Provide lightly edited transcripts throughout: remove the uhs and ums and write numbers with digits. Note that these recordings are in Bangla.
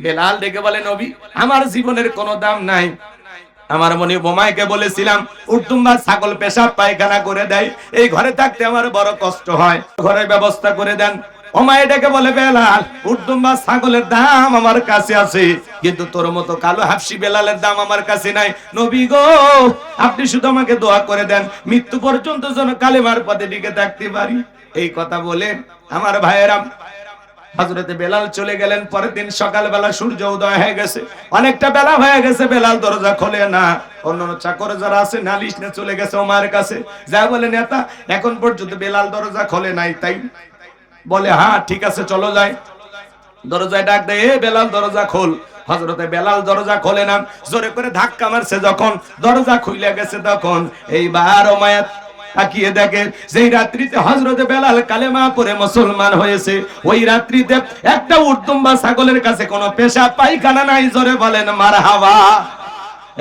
বেলাল ডেকে বলে নবী আমার জীবনের কোনো দাম নাই, আমার মনে বোমাইকে বলেছিলাম উর্দুম্বা ছাগল পেশাব পায়খানা করে দেয়, এই ঘরে থাকতে আমার বড় কষ্ট হয়, ঘরের ব্যবস্থা করে দেন। ওমাই ডেকে বলে বেলাল উর্দুম্বা ছাগলের দাম আমার কাছে আছে, কিন্তু তোর মতো কালো হাফসি বেলালের দাম আমার কাছে নাই, নবী গো আপনি শুধু আমাকে দোয়া করে দেন মৃত্যু পর্যন্ত যেন কালেমার পথে টিকে থাকতে পারি। এই কথা বলে আমার ভাইয়েরা হযরতে বেলাল চলে গেলেন। পরের দিন সকালবেলা সূর্য উদয় হয়ে গেছে, অনেকটা বেলা হয়ে গেছে, বেলাল দরজা খোলে না। অন্যান্য চাকর যারা আছে নালিশ নিয়ে চলে গেছে ওমরের কাছে, যা বলে নেতা এখন পর্যন্ত বেলাল দরজা খোলে নাই, তাই বলে হ্যাঁ ঠিক আছে চলো যাই। দরজায় ডাক দেয়, এ বেলাল দরজা খোল। হযরতে বেলাল দরজা খোলে না, জোরে করে ধাক্কা মারছে, যখন দরজা খুলে গেছে তখন এইবার ওমায়াত তাকিয়ে দেখে যেই রাত্রিতে হযরতে বেলাল কালেমা পড়ে মুসলমান হয়েছে, ওই রাত্রিতে একটা উর্দুম্বা ছাগলের কাছে কোনো পেশাব পায়খানা নাই, জোরে বলেন মারহাবা।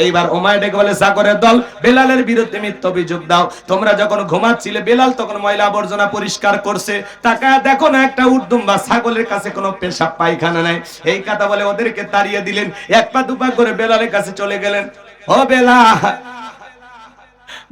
এইবার ওমায় ডেকে বলে চাকরের দল বেলালের বিরুদ্ধে মিথ্যা অভিযোগ দাও, তোমরা যখন ঘুমাচ্ছিলে বেলাল তখন ময়লা আবর্জনা পরিষ্কার করছে, তাকায় দেখো না একটা উর্দুম্বা ছাগলের কাছে কোনো পেশাব পায়খানা নাই। এই কথা বলে ওদেরকে তাড়িয়ে দিলেন, এক পা দুপা করে বেলালের কাছে চলে গেলেন। ও বেলাল,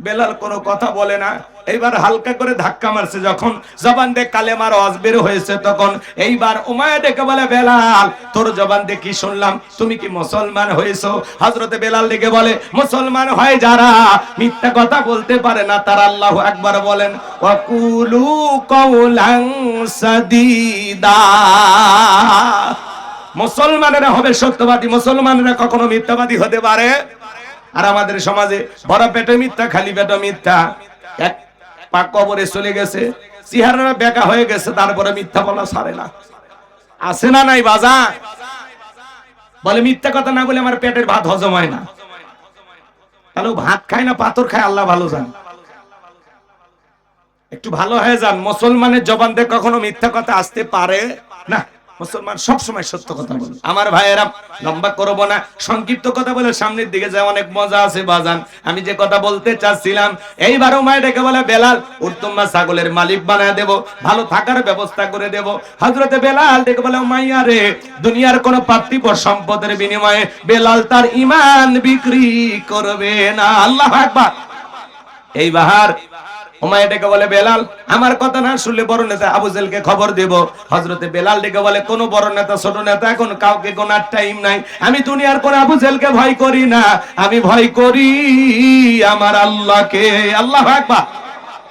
বেলাল কোনো কথা বলে না, এইবার হালকা করে ধাক্কা মারছে, যখন জবান দিয়ে কালেমার আওয়াজ বের হয়েছে তখন এইবার উমাইয়া ডেকে বলে বেলাল তোর জবান দিয়ে কি শুনলাম, তুমি কি মুসলমান হয়েছো? হযরতে বেলাল ডেকে বলে মুসলমান হয় যারা মিথ্যা কথা বলতে পারে না তারা আল্লাহু আকবার বলেন, ওয়াকুলু কাওলান সাদীদা। মুসলমানেরা হবে সত্যবাদী, মুসলমানেরা কখনো মিথ্যাবাদী হতে পারে। আর আমাদের সমাজে বড় পেটে মিথ্যা, খালি পেটে মিথ্যা, এক পা কবরে চলে গেছে, চেহারা বেঁকা হয়ে গেছে, তারপরে মিথ্যা বলা ছাড়ে না। আছে না নাই বাজা? বলে মিথ্যা কথা না বলে আমার পেটের ভাত হজম হয় না। তাহলে ভাত খায় না পাথর খায় আল্লাহ ভালো জানে। একটু ভালো হয়ে যান, মুসলমানের জবান দিয়ে কখনো মিথ্যা কথা আসতে পারে না। মুসলমান সব সময় সত্য কথা বলে। আমার ভাইয়েরা লম্বা করব না, সংক্ষিপ্ত কথা বলে সামনের দিকে যায়, অনেক মজা আছে বাজান। আমি যে কথা বলতে চাচ্ছিলাম, এইবারও মায়ের ডেকে বলে বেলাল উর্দুম্বা ছাগলের মালিক বানায় দেব, ভালো থাকার ব্যবস্থা করে দেব। হযরতে বেলাল ডেকে বলে মাইয়া রে, দুনিয়ার কোন পার্থিব সম্পদের বিনিময়ে বেলাল তার ঈমান বিক্রি করবে না। আল্লাহু আকবার। এইবার উমাইয়া ডেকে বলে বেলাল আমার কথা না শুনলে বড় নেতা আবু জেলকে খবর দেব। হযরতে বেলাল ডেকে বলে কোন বড় নেতা ছোট নেতা এখন কাউকে গোনার টাইম নাই, আমি দুনিয়ার কোন আবু জেলকে ভয় করি না, আমি ভয় করি আমার আল্লাহকে। আল্লাহু আকবার।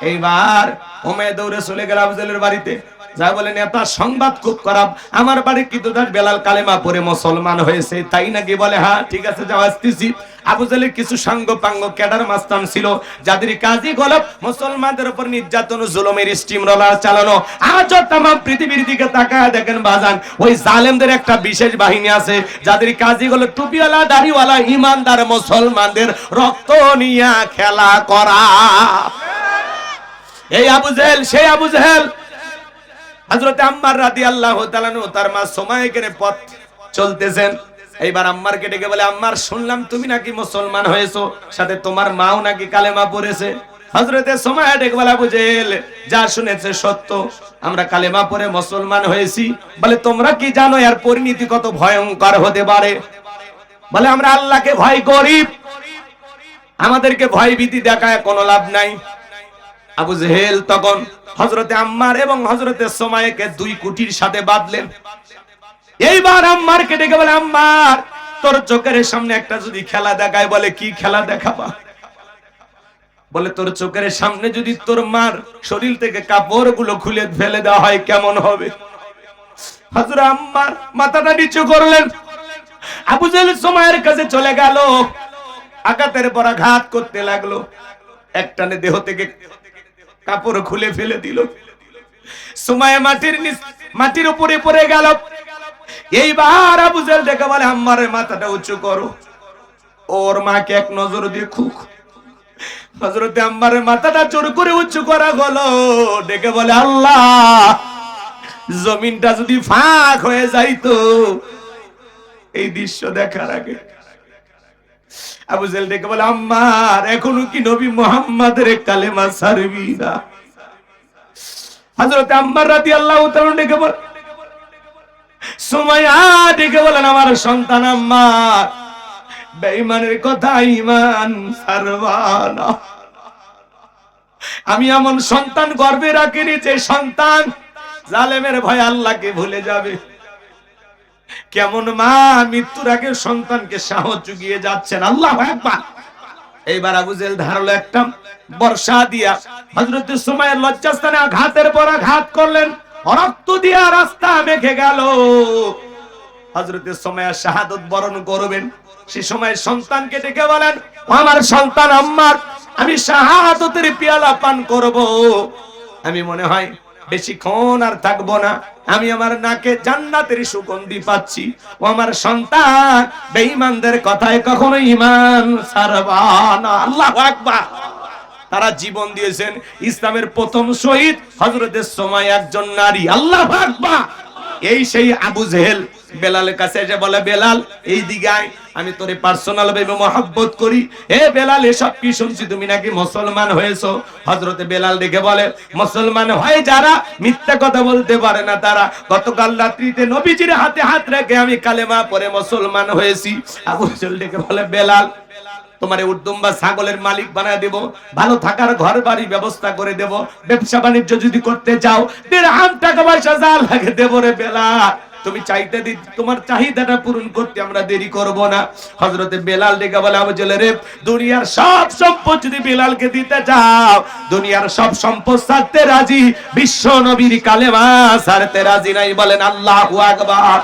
এইবার উমাইয়া দৌড়ে চলে গেল আবু জেলের বাড়িতে, যা বলে নেতা সংবাদ খুব খারাপ, আমার বাড়ি কিন্তু তার বেলাল কালেমা পড়ে মুসলমান হয়েছে। তাই নাকি? বলে হ্যাঁ ঠিক আছে যাও আসতেছি। আবু জেলের কিছু সাঙ্গ পাঙ্গ ক্যাডার মাস্তান ছিল, যাদের কাজই হলো মুসলমানদের উপর নির্যাতন জুলুমের স্টিম রোলার চালানো। আজও তাম পৃথিবীর দিকে তাকায় দেখেন বাজান, ওই জালেমদের একটা বিশেষ বাহিনী আছে যাদের কাজই হলো টুপিওয়ালা দাড়িওয়ালা ইমানদার মুসলমানদের রক্ত নিয়ে খেলা করা। এই আবু জেহেল সেই আবু জেহেল। হযরতে আম্মার রাদিয়াল্লাহু তাআলা আনহু তার মা সুমাইয়াকে পথ চলতেছেন। এইবার আম্মারকে ডেকে বলে আম্মার শুনলাম তুমি নাকি মুসলমান হয়েছো, সাথে তোমার মাও নাকি কালেমা পড়েছে। হযরতে সুমাইয়া ডেকে বলে আবু জেহেল যা শুনেছে সত্য, আমরা কালেমা পড়ে মুসলমান হয়েছি। বলে তোমরা কি জানো এর পরিণতি কত ভয়ঙ্কর হতে পারে? বলে আমরা আল্লাহকে ভয় করি, আমাদেরকে ভয় ভীতি দেখায় কোনো লাভ নাই। আবু জেহেল তখন হযরতে আম্মার এবং হযরতে সুমাইয়াকে দুই কুটির সাথে বাঁধলেন। এইবার আম্মারকে ডেকে বলে আম্মার তোর চোখের সামনে একটা যদি খেলা দেখায়। বলে কি খেলা দেখাবা? বলে তোর চোখের সামনে যদি তোর মার শরীর থেকে কাপড়গুলো খুলে ফেলে দেওয়া হয় কেমন হবে? হযরত আম্মার মাথাটা নিচু করলেন। আবু জেহেল সুমাইয়ার কাছে চলে গেল, আঘাতের পর আঘাত করতে লাগলো, একটানে দেহ থেকে কাপড় খুলে ফেলে দিল। সুমাইয়া মাটির উপরে পড়ে গেল। এইবার আবু জেহেল ডেকে বলে আম্মারের মাথাটা উঁচু করো, ওর মাকে এক নজর দেখুক। হযরতে আম্মারের মাথাটা জোর করে উঁচু করা হলো। ডেকে বলে আল্লাহ জমিনটা যদি ফাঁক হয়ে যাইতো এই দৃশ্য দেখার আগে। আবু জেহেল ডেকে বলে আম্মার এখনো কি নবী মুহাম্মাদের কালেমা ছাড়বি না? হযরতে আম্মার রাদিয়াল্লাহু তাআলা ডেকে বলে সুমাইয়া ডেকে বলেন আমার সন্তান আম্মার, বেঈমানের কথা ঈমান ছাড়বা না। আমি এমন সন্তান গর্ভে রাখিনি যে সন্তান জালেমের ভয় আল্লাহকে ভুলে যাবে। কেমন মা মৃত্যুর আগে সন্তানকে সাহস জুগিয়ে যাচ্ছেন, আল্লাহু আকবার। এইবার আবু জেহেল ধারালো একটা বর্ষা দিয়া হযরত সুমাইয়ার লজ্জাস্থানে আঘাতের পর আঘাত করলেন, রক্ত দিয়া রাস্তা মেখে গেল। হযরত সুমাইয়া শাহাদাত বরণ করবেন, সে সময় সন্তানকে ডেকে বলেন, আমার সন্তান আম্মার, আমি শাহাদাতের পেয়ালা পান করব। আমি মনে হয় বেশিক্ষণ আর থাকবো না, আমি আমার নাকে জান্নাতের সুগন্ধি পাচ্ছি। ও আমার সন্তান, বেঈমানদের কথায় কখনো ঈমান ছাড়বা না। আল্লাহু আকবার। তারা জীবন দিয়েছেন। ইসলামের প্রথম শহীদ হযরত সুমাইয়া একজন নারী। আল্লাহু আকবার। এই সেই আবু জেহেল বেলালের কাছে এসে বলে, বেলাল এই দিকে আয়, আমি তোরে পার্সোনাল ভাবে মহব্বত করি। হে বেলাল, এসব কি শুনছি, তুমি নাকি মুসলমান হয়েছো? হযরতে বেলাল দেখে বলে, মুসলমান হয় যারা মিথ্যা কথা বলতে পারে না তারা। গতকাল রাত্রিতে নবীজির হাতে হাত রেখে আমি কালেমা পড়ে মুসলমান হয়েছি। আবু জেহেল দেখে বলে, বেলাল তোমারে উদ্দুম্বা ছাগলের মালিক বানায় দেব, ভালো থাকার ঘর বাড়ি ব্যবস্থা করে দেব, ব্যবসা বাণিজ্য যদি করতে চাও দিরহাম টাকা পয়সা যা লাগে দেব রে বেলাল। তুমি চাইতে দি, তোমার চাহিদাটা পূরণ করতে আমরা দেরি করব না। হযরতে বেলাল ডেকে বলে, আবু জেহেল রে, দুনিয়ার সব সম্পদ যদি বেলালকে দিতে চাও, দুনিয়ার সব সম্পদ ছাড়তে রাজি, বিশ্ব নবীর কালেমা ছাড়তে রাজি নাই। বলেন আল্লাহু আকবার।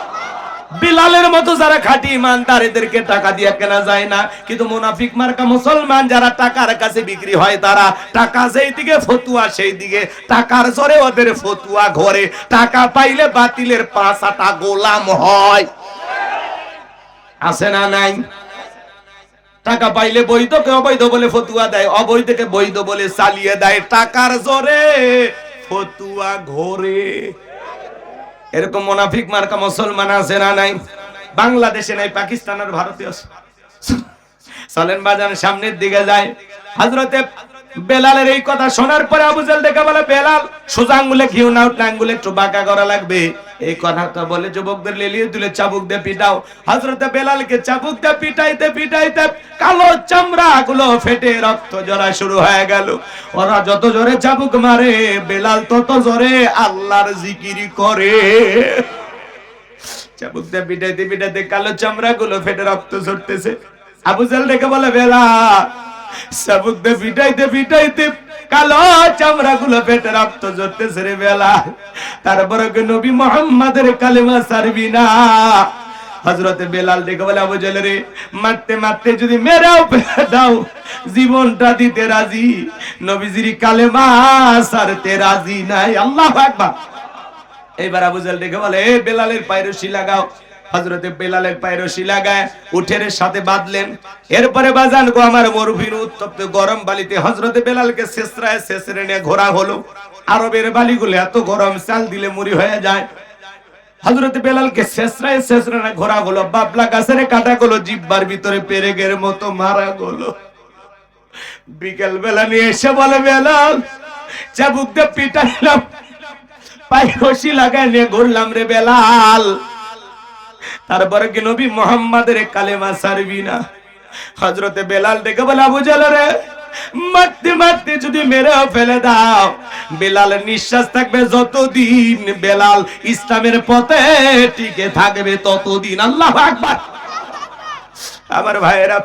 বিলালের মতো যারা খাঁটি ইমানদার, এদেরকে টাকা দিয়ে কেনা যায় না। কিন্তু মুনাফিক মার্কা মুসলমান যারা টাকার কাছে বিক্রি হয়, তারা টাকা যেই দিকে ফতুয়া সেই দিকে, টাকার জোরে ওদের ফতুয়া ঘরে। টাকা পাইলে বাতিলের পাঁচাটা গোলাম হয়, আছে না নাই? টাকা পাইলে বৈধকে অবৈধ বলে ফতুয়া দেয়, অবৈধকে বৈধ বলে চালিয়ে দেয়। টাকার জোরে ফতুয়া ঘরে। এরকম মুনাফিক মার্কা মুসলমান আছে না নাই? বাংলাদেশে নাই, পাকিস্তান আর ভারতে আছে। চলেন বাজান সামনের দিকে যায়। হযরতে বেলালের এই কথা শোনার পরে আবু জেহেল দেখে বলে, বেলাল সোজা আঙ্গুলে ঘিউ না উঠলে আঙ্গুলে একটু বাঁকা করা লাগবে। এই কথাটা বলে যুবকদের লেলিয়ে তুলে চাবুক দিয়ে পিটাও। হযরতে বেলালকে চাবুক দিয়ে পিটাইতে পিটাইতে কালো চামড়া গুলো ফেটে রক্ত ঝরা শুরু হয়ে গেল। ওরা যত জোরে চাবুক মারে, বেলাল তত জোরে আল্লাহর জিকির করে। চাবুক দিয়ে পিটাইতে পিটাইতে কালো চামড়া গুলো ফেটে রক্ত ঝরতেছে। আবু জেহেল দেখে বলে, বেলাল চাবুক দিয়ে পিটাইতে পিটাইতে কালো চামড়া গুলো ফেটে রক্ত ঝরতেছে রে বেলাল, তারপরে নবী মুহাম্মাদের কালেমা ছাড়বি না? হযরতে বেলাল দেখে বলে, আবু জেহেল রে, মারতে মারতে যদি মেরেও ফেলে দাও, জীবনটা দিতে রাজি, নবীজির কালেমা ছাড়তে রাজি নাই। আল্লাহু আকবার। এবার আবু জেহেল দেখে বলে, এ বেলালের পায়ে রশি লাগাও। হযরতে বেলালের পায়ে রশি লাগায় উঠের সাথে বাঁধলেন। এরপরে বাজান গো আমার মরুভূমির উত্তপ্ত গরম বালিতে হযরতে বেলালকে শেষরায় শেষরে নিয়ে ঘোরা হলো। আরবের বালিগুলো এত গরম, চাল দিলে মুড়ি হয়ে যায়। হযরতে বেলালকে শেষরায় শেষরে নিয়ে ঘোরা হলো। বাবলা গাছের কাঁটাগুলো জিহ্বার ভিতরে পেরেকের মতো মারা গেলো। বিকেল বেলা নিয়ে এসে বলে, বেলাল চাবুক দিয়ে পিটাইলাম, পায়ে রশি লাগায় নিয়ে ঘুরলাম রে বেলাল, তারপরে কি নবী মুহাম্মাদের কালেমা ছাড়বি না? হযরতে বেলাল দেখে বলে, আবু জেহেল রে, মারতে মারতে যদি মেরেও ফেলে দাও, বেলালের নিঃশ্বাস থাকবে যতদিন, বেলাল ইসলামের পথে টিকে থাকবে ততদিন। আল্লাহু আকবার। আমার ভাইয়েরা,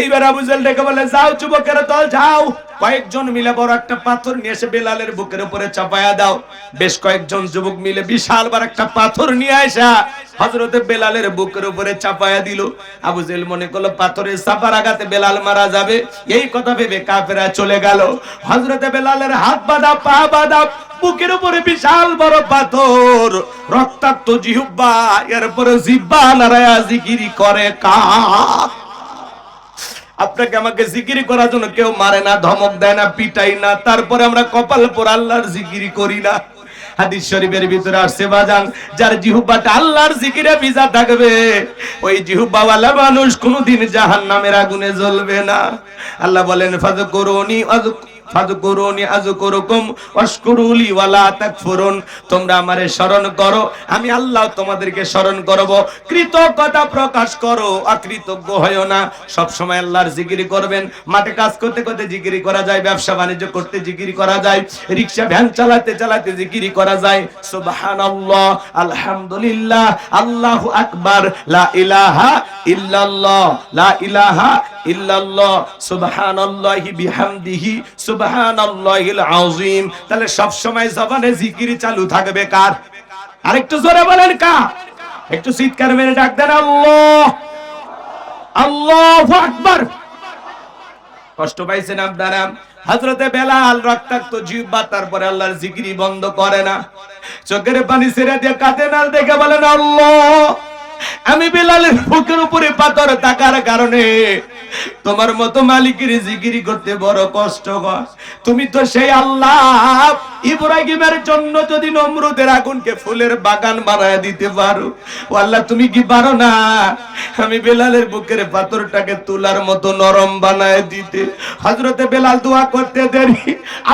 এইবার আবু জেহেল ডেকে বলে, যাও যুবকেরা দল যাও, কয়েকজন মিলে বড় একটা পাথর নিয়ে এসে বেলালের বুকের উপরে চাপায়া দাও। বেশ কয়েকজন যুবক মিলে বিশাল বড় একটা পাথর নিয়ে আসা হযরতে বেলালের বুকের উপরে চাপায়া দিল। আবু জেহেল মনে করলো পাথরের চাপার আঘাতে বেলাল মারা যাবে, এই কথা ভেবে কাফেররা চলে গেল। হযরতে বেলালের হাত বাঁধা, পা বাঁধা, বুকের উপরে বিশাল বড় পাথর, রক্তাক্ত জিহ্বা, এরপরে জিহ্বা নাড়ায়া জিকির করে কার। আপনাকে আমাকে জিকির করার জন্য কেউ মারে না, ধমক দেয় না, পিটাই না, তারপরে আমরা কপাল পর আল্লাহর জিকির করি না। হাদিস শরীফের ভিতরে আসছে বাজান, যার জিহ্বাটা আল্লাহর জিকিরে ভিজা থাকবে, ওই জিহ্বাওয়ালা মানুষ কোনদিন জাহান্নামের আগুনে জ্বলবে না। আল্লাহ বলেন, ফাযকুরুনি ফাযকুরুনি আযকুরুকুম ওয়াশকুরুলি ওয়ালা তাকফুরুন। তোমরা আমারে স্মরণ করো, আমি আল্লাহ তোমাদেরকে স্মরণ করব। কৃতজ্ঞতা প্রকাশ করো, অকৃতজ্ঞ হয়ো না। সব সময় আল্লাহর জিকির করবেন। মাঠে কাজ করতে করতে জিকির করা যায়, ব্যবসা বাণিজ্য করতে জিকির করা যায়, রিকশা ভ্যান চালাতে চালাতে জিকির করা যায়। সুবহানাল্লাহ, আলহামদুলিল্লাহ, আল্লাহু আকবার, লা ইলাহা ইল্লাল্লাহ, লা ইলাহা ইল্লাল্লাহ, সুবহানাল্লাহি বিহামদিহি, সুবহানাল্লাহিল আযীম। তাহলে সব সময় জবানে জিকির চালু থাকবে কার? আরেকটু জোরে বলেন কার? একটু চিৎকার মেরে ডাক দেন আল্লাহ, আল্লাহু আকবার। কষ্ট পাইছেন আপনারা? হযরতে বেলাল রক্তাক্ত জিহ্বা, তারপরে আল্লাহর জিকিরি বন্ধ করে না, চোখের পানি ছেড়ে দিয়ে কাঁদেন আর দেখে বলেন আল্লাহ, আমি বেলালের বুকের উপরে পাথর থাকার কারণে তোমার মতো মালিকের জিকিরি করতে বড় কষ্ট হয়। তুমি তো সেই আল্লাহ, ইব্রাহিমের জন্য যদি নমরুদের আগুনকে ফুলের বাগান বানায় দিতে পারো, ও আল্লাহ তুমি কি পারো না আমি বেলালের বুকের পাথরটাকে তুলার মতো নরম বানায় দিতে? হযরতে বেলাল দোয়া করতে দেরি,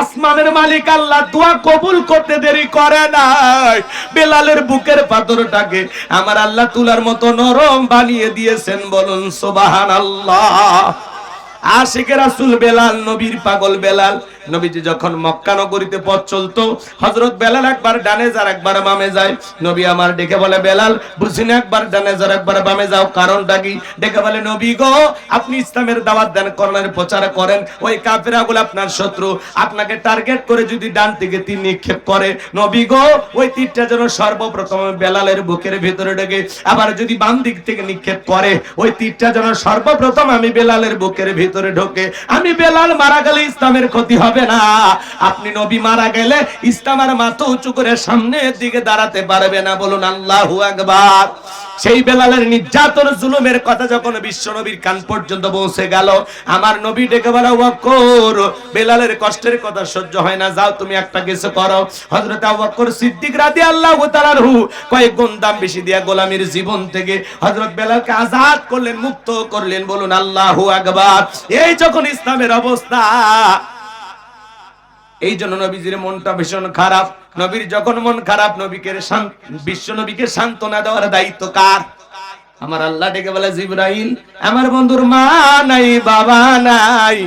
আসমানের মালিক আল্লাহ দোয়া কবুল করতে দেরি করে নাই। বেলালের বুকের পাথরটাকে আমার আল্লাহ তুলার মতো নরম বানিয়ে দিয়েছেন। বলুন সুবহানাল্লাহ। আশিকে রাসূল বেলাল, নবীর পাগল বেলাল। নবীজি যখন মক্কা নগরীতে পথ চলতো, হযরত বেলাল একবার ডানে যায় একবার বামে যায়। নবী আমার ডেকে বলে, বেলাল বুঝি না, একবার ডানে যাও একবার বামে যাও, কারণটা কি? ডেকে বলে, নবী গো, আপনি ইসলামের দাওয়াত দেন, কোরআনের প্রচার করেন, ওই কাফেরগুলো আপনার শত্রু, আপনাকে টার্গেট করে যদি ডান দিকে তীর নিক্ষেপ করে, নবী গো ওই তীরটা যেন সর্বপ্রথম বেলালের বুকের ভিতরে ঢোকে, আবার যদি বাম দিক থেকে নিক্ষেপ করে, ওই তীরটা যেন সর্বপ্রথম আমি বেলালের বুকের ভিতরে ঢোকে। আমি বেলাল মারা গেলে ইসলামের ক্ষতি হবে না, আপনি নবী মারা গেলে ইসলামের মাথা উঁচু করে সামনের দিকে দাঁড়াতে পারবে না। বলুন আল্লাহু আকবার। সেই বেলালের নির্যাতন জুলুমের কথা যখন বিশ্ব নবীর কান পর্যন্ত পৌঁছে গেল, আমার নবী ডেকে বলে, আবু বকর, বেলালের কষ্টের কথা সহ্য হয় না, যাও তুমি একটা কিছু করো। হযরত আবু বকর সিদ্দিক রাদিয়াল্লাহু তাআলা আনহু কয়েক গুণ দাম বেশি দিয়া গোলামীর জীবন থেকে হযরত বেলালকে আজাদ করলেন, মুক্ত করলেন। বলুন আল্লাহু আকবার। এই যখন ইসলামের অবস্থা, এই জন্য নবীজির মনটা ভীষণ খারাপ। নবীর যখন মন খারাপ, নবীকে বিশ্ব নবীকে সান্ত্বনা দেওয়ার দায়িত্ব কার? আমার আল্লাহ ডেকে বলে, জিবরাইল, আমার বন্ধুর মা নাই, বাবা নাই,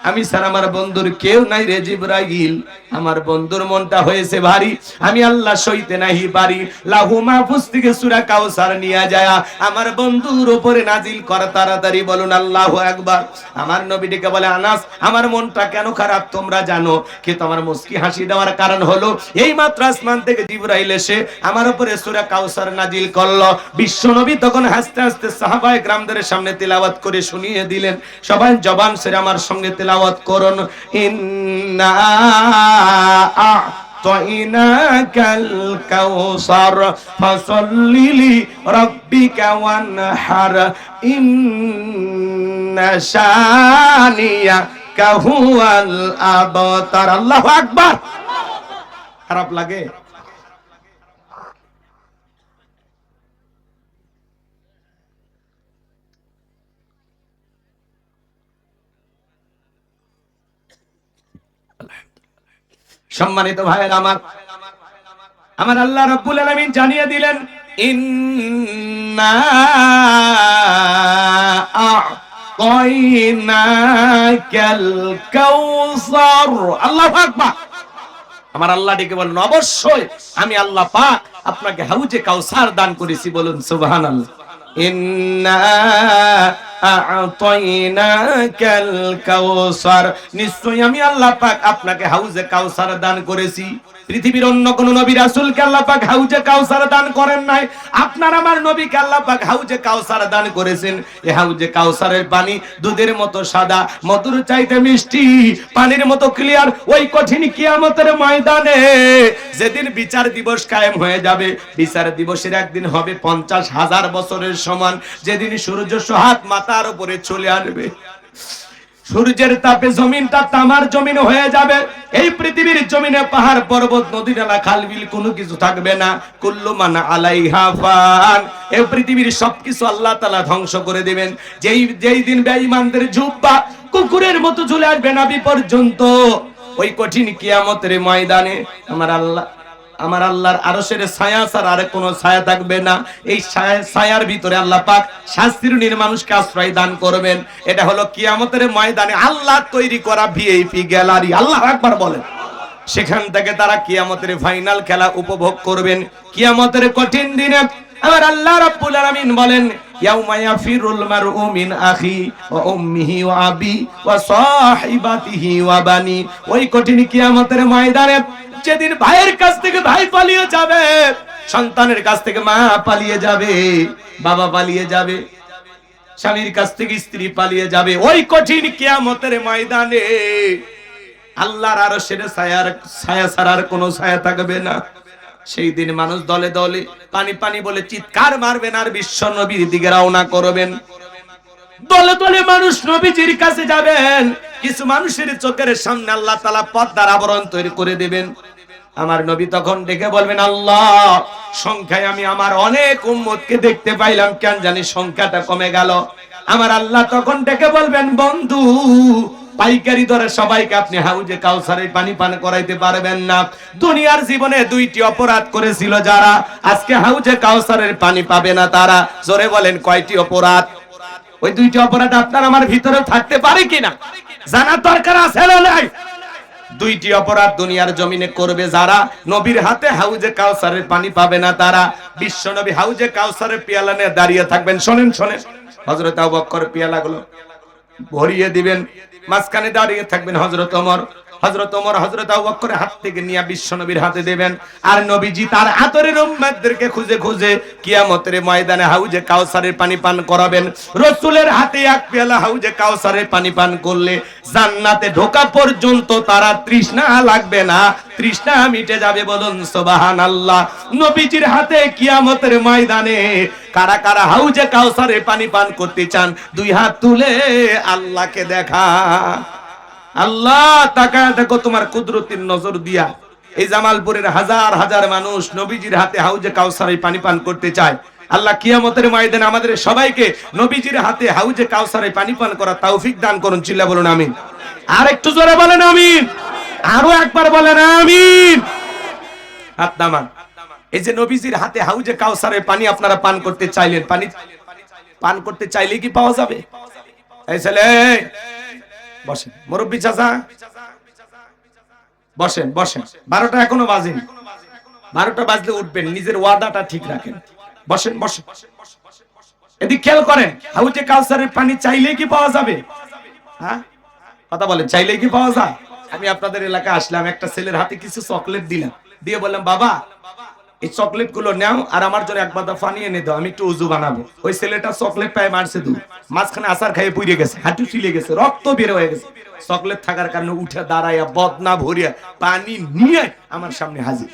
আমি স্যার আমার বন্ধুর কেউ নাই রে জিবরাইল, আমার বন্ধুর মনটা হয়েছে ভারী, আমি আল্লাহ সইতে নাহি পারি। লাহু মাহফুজ থেকে সূরা কাউসার নিয়ে যায় আমার বন্ধুর উপরে নাজিল কর তাড়াতাড়ি। বলুন আল্লাহু আকবার। আমার নবী ডেকে বলে, আনাস, আমার মনটা কেন খারাপ তোমরা জানো? কিন্তু আমার মুস্কি হাসি দেওয়ার কারণ হলো, এই মাত্র আসমান থেকে জিবরাইল এসে আমার উপরে সূরা কাউসার নাজিল করলো। বিশ্ব নবী তখন হাসতে হাসতে সাহাবায়ে কেরামদের সামনে তিলাওয়াত করে শুনিয়ে দিলেন। সবাই জবান ছেড়ে আমার সঙ্গে তিলাওয়াত করুন। ইন্না আ'তাইনাকাল কাউসার ফাসাল্লি লিরাব্বিকা ওয়ানহার ইন্না শানিয়াকা হুয়াল আবতার। আল্লাহু আকবার। খারাপ লাগে? সম্মানিত ভাইয়ের আমার, আমার আল্লাহ রাব্বুল আলামিন জানিয়ে দিলেন, ইন্না আ'তাইনাকাল কাউসার। আল্লাহু আকবার। আমার আল্লাহ ডেকে বলেন, অবশ্যই আমি আল্লাহ পাক আপনাকে হাউজে কাউসার দান করেছি। বলুন সুবহানাল্লাহ। ইন্না আ'তাইনাকাল কাউসার, নিশ্চয়ই আমি আল্লাহ পাক আপনাকে হাউজে কাউসার দান করেছি। পৃথিবীর অন্য কোন নবী রাসূলকে আল্লাহ পাক হাউজে কাউসার দান করেন নাই, আপনার আমার নবীকে আল্লাহ পাক হাউজে কাউসার দান করেছেন। এই হাউজে কাউসারের পানি দুধের মতো সাদা, মধুর চাইতে মিষ্টি, পানির মতো ক্লিয়ার। ওই কঠিন কিয়ামতের ময়দানে যেদিন বিচার দিবস কায়েম হয়ে যাবে, বিচার দিবসের একদিন হবে 50,000 বছরের সমান, যেদিন সূর্য সোহাগ মাথার উপরে চলে আসবে, সূর্যের তাপে জমিনটা তামার জমিন হয়ে যাবে। এই পৃথিবীর জমিনে পাহাড় পর্বত নদী নালা খাল বিল কোনো কিছু থাকবে না। কুল্লু মান আলাইহা ফান, এই পৃথিবীর সবকিছু আল্লাহ তাআলা ধ্বংস করে দিবেন। যেই দিন বেঈমানদের জুব্বা কুকুরের মতো ঝুলে আসবে নাভি পর্যন্ত, ওই কঠিন কিয়ামতের ময়দানে আমার আল্লাহর আরশের ছায়া ছাড়া আর কোনো ছায়া থাকবে না। এই ছায়ার ভিতরে আল্লাহ পাক শাস্তির মানুষকে আশ্রয় দান করবেন। এটা হলো কিয়ামতের ময়দানে আল্লাহ তৈরি করা ভিআইপি গ্যালারি। আল্লাহু আকবার বলেন। সেখান থেকে তারা কিয়ামতের ফাইনাল খেলা উপভোগ করবেন। কিয়ামতের কঠিন দিনে আমার আল্লাহ রাব্বুল আলামিন বলেন, ইয়াউমা ইয়াফিরুল মারউ মিন আখি ওয়া উম্মিহি ওয়া আবি ওয়া সাহিবাতিহি ওয়া বানি। ওই কঠিন কিয়ামতের ময়দানে যেদিন ভাইয়ের কাছ থেকে ভাই পালিয়ে যাবে, সন্তানের কাছ থেকে মা পালিয়ে যাবে, বাবা পালিয়ে যাবে, স্বামীর কাছ থেকে স্ত্রী পালিয়ে যাবে, ওই কঠিন কিয়ামতের ময়দানে আল্লাহর আরশের ছায়া ছাড়ার কোনো ছায়া থাকবে না। সেই দিন মানুষ দলে দলে পানি পানি বলে চিৎকার মারবেন আর বিশ্ব নবীর দিকে রওনা করবেন। দলে দলে মানুষ নবীজির কাছে যাবেন। কিছু মানুষের চোখের সামনে আল্লাহ তাআলা পর্দার আবরণ তৈরি করে দিবেন। আমার নবী তখন ডেকে বলবেন, আল্লাহ, সংখ্যায় আমি আমার অনেক উম্মতকে দেখতে পাইলাম, কেন জানি সংখ্যাটা কমে গেল। আমার আল্লাহ তখন ডেকে বলবেন, বন্ধু, পাইকারি দরে সবাইকে আপনি হাউজে কাউসারের পানি পান করাইতে পারবেন না। দুনিয়ার জীবনে দুইটি অপরাধ করেছিল যারা, আজকে হাউজে কাউসারের পানি পাবে না তারা। জোরে বলেন, কয়টি অপরাধ? ওই দুইটি অপরাধ আপনার আমার ভিতরে থাকতে পারে কিনা জানার দরকার আছে না নাই? দুইটি অপরাধ দুনিয়ার জমিনে করবে যারা, নবীর হাতে হাউজে কাউসারের পানি পাবে না তারা। বিশ্ব নবী হাউজে কাউসারের পেয়ালা নিয়ে দাঁড়িয়ে থাকবেন। শোনেন শোনেন, হযরত আবু বকর পেয়ালাগুলো ভরিয়ে দিবেন, মাঝখানে দাঁড়িয়ে থাকবেন হযরত ওমর। হযরত ওমর হযরত আবু বকরের হাত থেকে নিয়ে বিশ্ব নবীর হাতে দেবেন। আর নবীজি তার আতরের উম্মতদেরকে খুঁজে খুঁজে কিয়ামতের ময়দানে হাউজে কাউসারের পানি পান করাবেন। রাসূলের হাতে এক পেয়ালা হাউজে কাউসারের পানি পান করলে জান্নাতে ঢোকা পর্যন্ত তারা তৃষ্ণা লাগবে না, তৃষ্ণা মিটে যাবে। বলুন সুবহানাল্লাহ। নবীজির হাতে কিয়ামতের ময়দানে কারা কারা হাউজে কাউসারের পানি পান করতে চান, দুই হাত তুলে আল্লাহকে দেখা। আল্লাহ, তাকায় দেখো তোমার কুদরতের নজর দিয়া। এই জামালপুরের হাজার হাজার মানুষ নবীজির হাতে হাউজে কাউসারের পানি পান করতে চায়। আল্লাহ কিয়ামতের ময়দানে আমাদের সবাইকে নবীজির হাতে হাউজে কাউসারের পানি পান করার তৌফিক দান করুন। চিল্লা বলুন আমিন। আর একটু জোরে বলেন আমিন। আরো একবার বলেন আমিন। হাত নামান। এই যে নবীজির হাতে হাউজে কাউসারের পানি আপনারা পান করতে চাইলেন, পানি পান করতে চাইলে কি পাওয়া যাবে? এই ছেলে বসেন, মুরব্বী চাচা বসেন বসেন। 12টা এখনো বাজেনি, 12টা বাজলে উঠবেন, নিজের ওয়াদাটা ঠিক রাখেন। বসেন বসেন। এদিকে খেয়াল করেন, হাউজে কাউসারের পানি চাইলেই কি পাওয়া যাবে? হ্যাঁ, কথা বলেন, চাইলেই কি পাওয়া যায়? আমি আপনাদের এলাকায় আসলাম, একটা ছেলের হাতে কিছু চকলেট দিলাম, দিয়ে বললাম, বাবা এই চকলেট গুলো নাও আর আমার জন্য এক বাদা পানি এনে দাও, আমি একটু উজু বানাবো। ওই ছেলেটা চকলেট পায় মারছে দূর, মাঝখানে আসার খাইয়ে পুড়ে গেছে, হাঁটু ছিলে গেছে, রক্ত বের হয়ে গেছে। চকলেট থাকার কারণে উঠে দাঁড়াইয়া বদনা ভরিয়া পানি নিয়ে আমার সামনে হাজির।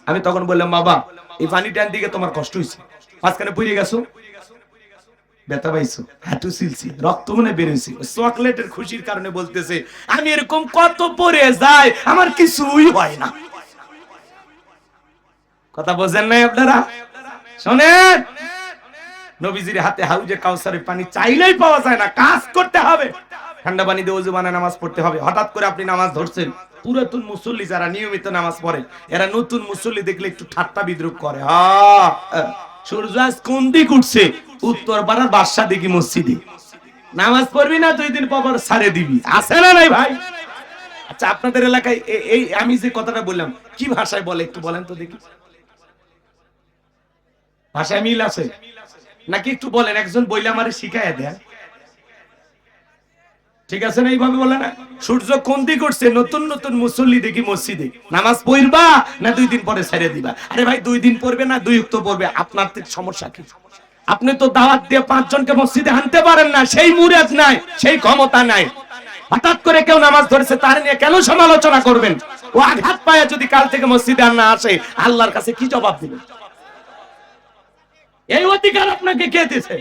আমি তখন বললাম, বাবা এই পানিটার দিকে তোমার কষ্ট হয়েছে, মাঝখানে পুড়ে গেছো, ব্যথা পাইছো, হাঁটু ছিলছি, রক্ত মনে বেরোইছে। চকলেটের খুশির কারণে বলতেছে, আমি এরকম কত পরে যাই, আমার কিছুই হয় না। কথা বোঝেন নাই আপনারা? শোনেন, নবীজির হাতে হাউজে কাউসারের পানি চাইলেই পাওয়া যায় না, কাজ করতে হবে। ঠান্ডা পানি দিয়ে ওযু বানায় নামাজ পড়তে হবে। হঠাৎ করে আপনি নামাজ ধরছেন, পুরাতন মুসল্লি যারা নিয়মিত নামাজ পড়ে, এরা নতুন মুসল্লি দেখলে একটু ঠাট্টা বিদ্রুপ করে। সূর্য আজ কোন দিক উঠছে? উত্তর পাড়ার বাদশা দেখি মসজিদে। নামাজ পড়বি না, 2 দিন পর ছাড়ে দিবি, আছে না নাই ভাই? আচ্ছা, আপনাদের এলাকায় এই আমি যে কথাটা বললাম কি ভাষায় বলে একটু বলেন তো দেখি। ভাষায় মিল আছে নাকি একটু বলেন, একজন বইলে আমারে শিখায় দেন। ঠিক আছে না? এইভাবে বলে না, সূর্য কোন দিক উঠছে, নতুন নতুন মুসল্লি দেখি মসজিদে, নামাজ পড়বা না 2 দিন পরে ছেড়ে দিবা? আরে ভাই, 2 দিন পড়বে না 2 ওয়াক্ত পড়বে, আপনার সমস্যা কি? আপনি তো দাওয়াত দিয়ে 5 জনকে মসজিদে আনতে পারেন না, সেই মুরাদ নাই, সেই ক্ষমতা নাই। হঠাৎ করে কেউ নামাজ ধরেছে, তার নিয়ে কেন সমালোচনা করবেন? ও আঘাত পায় যদি কাল থেকে মসজিদে আর না আসে, আল্লাহর কাছে কি জবাব দিবেন? এই অধিকার আপনাকে কে দিয়েছে?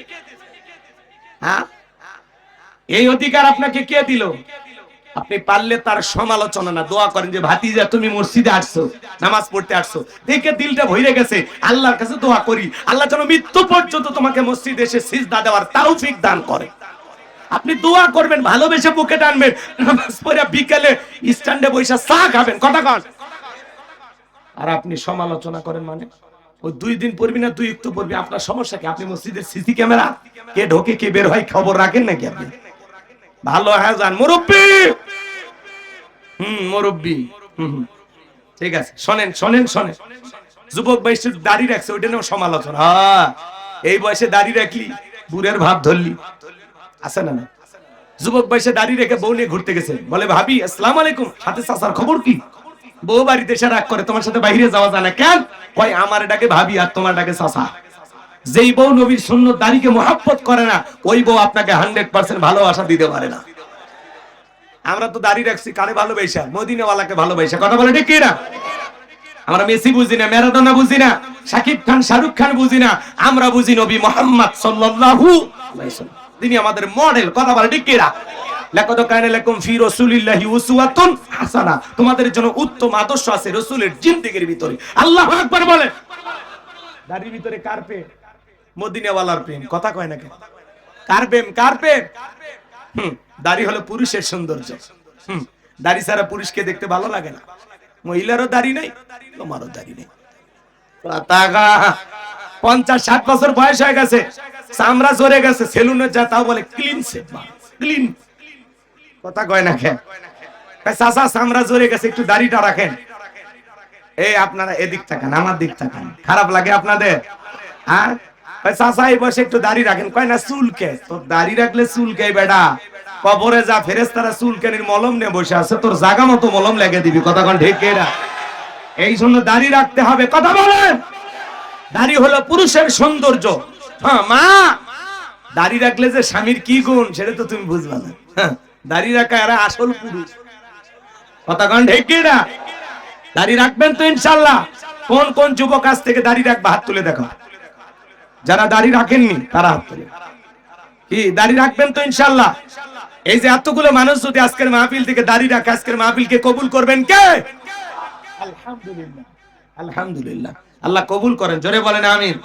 হ্যাঁ, এই অধিকার আপনাকে কে দিল? আপনি পারলে তার সমালোচনা না, দোয়া করেন যে ভাতিজা তুমি মসজিদে আসছো, নামাজ পড়তে আসছো, দেখে দিলটা ভরে গেছে, আল্লাহর কাছে দোয়া করি আল্লাহ যেন মৃত্যু পর্যন্ত তোমাকে মসজিদে এসে সিজদা দেওয়ার তৌফিক দান করে। আপনি দোয়া করবেন, ভালোবেসে বুকে টানবেন, নামাজ পড়ে বিকেলে স্ট্যান্ডে বসে চা খাবেন, কথা কন। আর আপনি সমালোচনা করেন মানে ওই 2 দিন পড়বি না 2 একটু পড়বি, আপনার সমস্যা কি? আপনি মসজিদের সিসি ক্যামেরা কে ঢোকে কে বের হয় খবর রাখেন নাকি আপনি? ভালো হ্যাঁ যান মুরব্বি, মুরব্বি, ঠিক আছে, শোনেন শোনেন শোনেন। যুবক বয়সে দাড়ি রাখছে ওইটা নিয়েও সমালোচনা। হ্যাঁ, এই বয়সে দাড়ি রাখলি বুড়ের ভাব ধরলি, আছে না না? যুবক বয়সে দাড়ি রেখে বউ নিয়ে ঘুরতে গেছে, বলে ভাবি আসসালামু আলাইকুম, হাতে চাচার খবর কি? বউ বাড়িতে এসে রাগ করে, তোমার সাথে বাইরে যাওয়া যায় না কেন? কয় আমার ডাকে ভাবি আর তোমার ডাকে চাচা। যেই বউ নবীর সুন্নত দাড়িকে মহব্বত করে না, ওই বউ আপনাকে 100% ভালোবাসা দিতে পারে না। আমরা তো দাড়ি রাখছি কারে ভালোবাসা? মদিনাওয়ালাকে ভালোবাসা, কথা বলে ঠিক কি না? আমরা মেসি বুঝি না, ম্যারাডোনা বুঝি না, শাকিব খান শাহরুখ খান বুঝি না, আমরা বুঝি নবী মুহাম্মদ সাল্লাল্লাহু আলাইহি ওয়াসাল্লাম, তিনি আমাদের মডেল, কথা বলে ঠিক কি না? লাকাদ কানা লাকুম ফি রাসূলিল্লাহি উসওয়াতুন হাসানাহ, তোমাদের জন্য উত্তম আদর্শ আছে রাসূলের জিন্দেগির ভিতরে। আল্লাহু আকবার বলে। দাড়ির ভিতরে কার প্রেম? মদিনাওয়ালার প্রেম, কথা কয় না কেন? কার প্রেম? কার প্রেম? দাড়ি হলো পুরুষের সৌন্দর্য। দাড়ি ছাড়া পুরুষকে দেখতে ভালো লাগে না। মহিলারও দাড়ি নাই, তোমারও দাড়ি নেই। 50-60 বছর বয়স হয়ে গেছে, চামড়া ঝরে গেছে, সেলুনে যা তাও বলে ক্লিন শেভ, ক্লিন, কথা কয় না কেন? চাচা চামড়া ঝরে গেছে, একটু দাড়িটা রাখেন। এই আপনারা এদিক তাকান, আমার দিক তাকান, খারাপ লাগে আপনাদের? হ্যাঁ, চাচা এই বয়সে একটু দাড়ি রাখেন, কয় না চুলকে। তোর দাড়ি রাখলে চুলকে বেটা, কবরে যা ফেরেশতারা চুলকানির মলম নিয়ে বসে আছে, তোর জায়গা মতো মলম লেগে দিবি, কথা কন ঠিক কিনা? এই জন্য দাড়ি রাখতে হবে, কথা বলেন। দাড়ি হলো পুরুষের সৌন্দর্য। হ্যাঁ মা, দাড়ি রাখলে যে স্বামীর কি গুণ সেটা তো তুমি বুঝবা না। হ্যাঁ, দাড়ি রাখা এরা আসল পুরুষ, কথা কন ঠিক কিনা? দাড়ি রাখবেন তো ইনশাআল্লাহ। কোন কোন যুবক আজ থেকে দাড়ি রাখবে হাত তুলে দেখো, যারা দাড়ি রাখেননি তারা হাত তুলে। কি দাড়ি রাখবেন তো ইনশাআল্লাহ? এই যে এতগুলো মানুষ যদি আজকের মাহফিল থেকে দাড়ি রাখে, আজকের মাহফিলকে কবুল করবেন কে? আলহামদুলিল্লাহ, আলহামদুলিল্লাহ, আল্লাহ কবুল করেন, জোরে বলেন আমিন।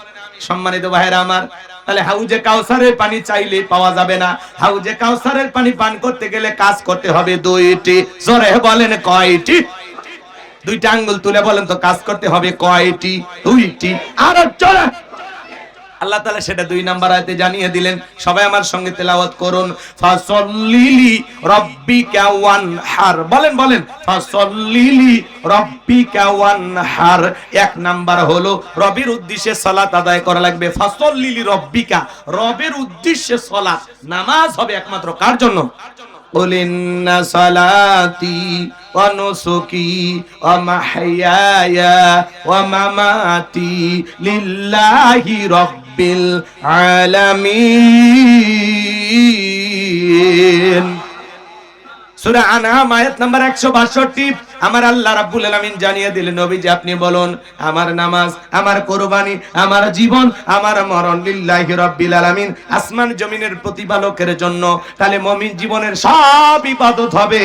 সম্মানিত ভাইরা আমার, তাহলে হাউজে কাউসারের পানি চাইলে পাওয়া যাবে না, হাউজে কাউসারের পানি পান করতে গেলে কাজ করতে হবে 2টি, জোরে বলেন কয়টি? 2টা আঙ্গুল তুলে বলেন তো, কাজ করতে হবে কয়টি? 2টি। আর জোরে আল্লাহ তাআলা সেটা 2 নাম্বার আয়াতে জানিয়ে দিলেন। সবাই আমার সঙ্গে তেলাওয়াত করুন, ফাসাল্লিলি রাব্বিকা ওয়ানহার, বলেন বলেন, ফাসাল্লিলি রাব্বিকা ওয়ানহার। 1 নাম্বার হলো রবের উদ্দেশ্যে সালাত আদায় করা লাগবে। ফাসাল্লিলি রাব্বিকা, রবের উদ্দেশ্যে সালাত, নামাজ হবে একমাত্র কার জন্য? قل إن صلاتي ونسكي ومحياي ومماتي لله رب العالمين। সূরা আনআম আয়াত নাম্বার 162। আমার আল্লাহ রাব্বুল আলামিন জানিয়ে দিলেন, নবীজি আপনি বলুন, আমার নামাজ, আমার কুরবানি, আমার জীবন, আমার মরণ লিল্লাহি রাব্বিল আলামিন, আসমান জমিনের প্রতিপালকের জন্য। তাহলে মুমিন জীবনের সব ইবাদত হবে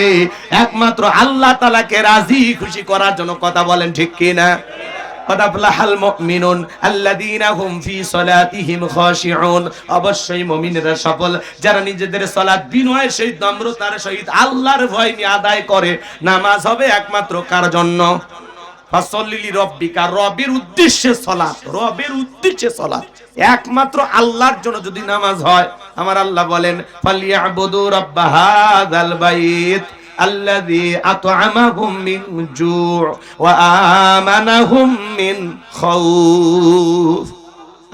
একমাত্র আল্লাহ তাআলাকে রাজি খুশি করার জন্য, কথা বলেন ঠিক কি না? ফালাহাল মুমিনুন আল্লাযীনা হুম ফি সালাতিহিম খাশিউন, অবশ্যই মুমিনেরা সফল যারা নিজেদের সালাত বিনয়ের সহিত, নম্রতার সহিত, আল্লাহর ভয় নিয়ে আদায় করে। নামাজ হবে একমাত্র কার জন্য? ফাসাল্লি রাব্বিকা, রবের উদ্দেশ্যে সালাত, রবের উদ্দেশ্যে সালাত একমাত্র আল্লাহর জন্য যদি নামাজ হয়, আমার আল্লাহ বলেন ফালিয়াবুদু রাব্ব হাযাল বাইত আল্লাযী আত'আমাহুম মিন জু' ওয়া আমানাহুম মিন খাউফ।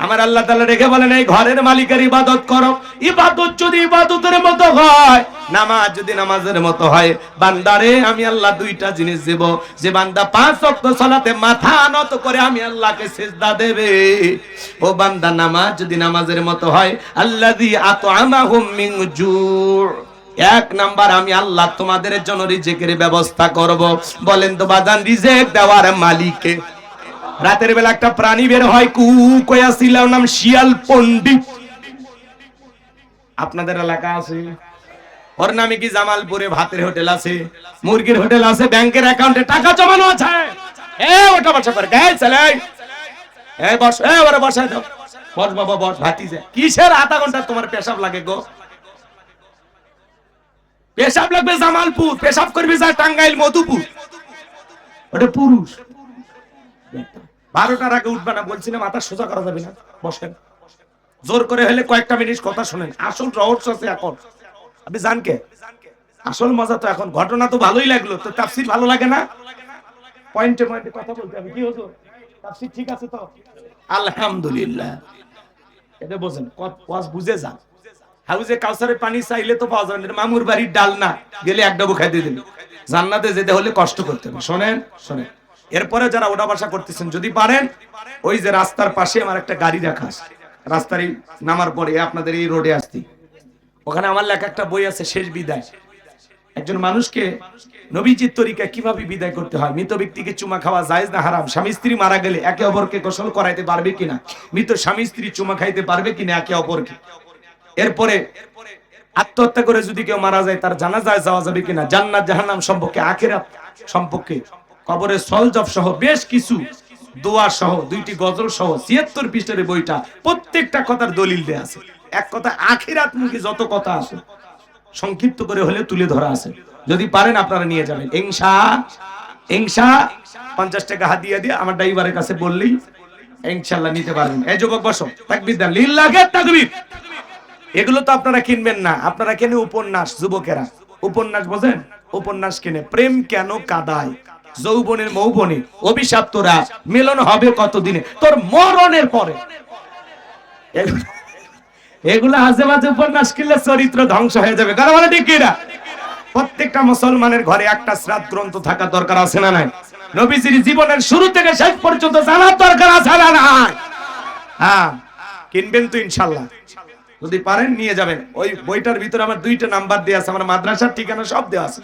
আমার আল্লাহ তাআলা রেখে বলেন, এই ঘরের মালিকের ইবাদত করো। ইবাদত যদি ইবাদতের মতো হয়, নামাজ যদি নামাজের মতো হয়, বান্দারে আমি আল্লাহ 2টা জিনিস দেব। যে বান্দা 5 ওয়াক্ত সালাতে মাথা নত করে আমি আল্লাহকে সিজদা দেবে, ও বান্দা নামাজ যদি নামাজের মতো হয়, আল্লাযী আত'আমাহুম মিন জু', 1 নাম্বার আমি আল্লাহ তোমাদের জন্য রিজিকের ব্যবস্থা করব। বলেন তো বাজান, রিজিক দেওয়ার মালিককে? রাতের বেলা একটা প্রাণী বের হয়, কু কয়া ছিল, নাম শিয়াল পণ্ডিত। আপনাদের এলাকা আছে? ওর নামে কি জামালপুরে ভাতের হোটেল আছে, মুরগির হোটেল আছে, ব্যাংকের অ্যাকাউন্টে টাকা জমানো আছে। ওটা বসা করে গায়ে চলে বস, ওরা বসায় দাও, বস বাবা বস। ভাতিজা কিসের আধা ঘন্টা তোমার পেশাব লাগে গো? পেশাব লাগবে জামালপুর, পেশাব করবি যা টাঙ্গাইল মধুপুর, ওটা পুরুষ। 12টার আগে উঠবে না বলছি না, মাথা সোজা করা যাবে না, বসেন। জোর করে হলে কয়েকটা মিনিট কথা শুনেন, আসল রহস্য আছে এখন। আপনি জান কে আসল মজা তো এখন, ঘটনা তো ভালোই লাগলো, তো তাফসীর ভালো লাগে না? পয়েন্টে পয়েন্টে কথা বলতে হবে। কি হতো তাফসীর ঠিক আছে তো? আলহামদুলিল্লাহ। এটা বোঝেন, ওয়াজ বুঝে যান। হাউজে কাউসারের পানি চাইলে তো পাওয়া যাবে না, মামুর বাড়ির ডাল না, গেলে এক ডাবু খাইতে দিন। জান্নাতে যেতে হলে কষ্ট করতে হবে। শোনেন শোনেন, এরপরে যারা ওঠা বসা করতেছেন যদি পারেন, ওই যে রাস্তার পাশে আমার একটা গাড়ি রাখা আছে, রাস্তার নামার পরে আপনাদের এই রোডে আসতি, ওখানে আমার লেখা একটা বই আছে, শেষ বিদায়। একজন মানুষকে নবীজির তরিকায় কিভাবে বিদায় করতে হয়, মৃত ব্যক্তিকে চুমা খাওয়া জায়েজ না হারাম, স্বামী স্ত্রী মারা গেলে একে অপরকে গোসল করাইতে পারবে কিনা, মৃত স্বামী স্ত্রী চুমা খাইতে পারবে কিনা একে অপরকে, এরপরে আত্মহত্যা করে যদি কেউ মারা যায় তার জানাজায় যাওয়া যাবে কিনা, জান্নাত জাহান্নাম সম্পর্কে, আখিরাত সম্পর্কে, কবরের সলজব সহ বেশ কিছু দোয়া সহ 2টি গজল সহ 76 পৃষ্ঠার বইটা, প্রত্যেকটা কথার দলিল দেয়া আছে। এক কথা আখিরাত মুখী যত কথা আছে সংক্ষিপ্ত করে হলে তুলে ধরা আছে। যদি পারেন আপনারা নিয়ে যাবেন ইনশা 50 টাকা হাদিয়া দিয়ে আমার ড্রাইভারের কাছে বললেই ইনশাআল্লাহ নিতে পারবেন। এই যুবক বসো, তাকবীর দেন, লিল্লাহি তাকবীর। এগুলো তো আপনারা কিনবেন না, আপনারা কেন উপন্যাস, যুবকেরা উপন্যাস বোঝেন, উপন্যাস কিনে প্রেম কেন কাদায়, যৌবনের মৌবনে অভিশাপ্তরা মিলন হবে কতদিনে, তোর মরণের পরে। এগুলো আজে বাজে উপন্যাস কিনলে চরিত্র ধ্বংস হয়ে যাবে। কারণ মানে ঠিক কিনা? প্রত্যেকটা মুসলমানের ঘরে একটা শ্রাদ গ্রন্থ থাকা দরকার আছে না নাই? নবীজির জীবনের শুরু থেকে শেষ পর্যন্ত জানার দরকার আছে না নাই? হ্যাঁ, কিনবেন তো ইনশাআল্লাহ, যদি পারেন নিয়ে যাবেন। ওই বইটার ভিতরে আমার 2টা নাম্বার দেয়া আছে, আমার মাদ্রাসার ঠিকানা সব দেওয়া আছে।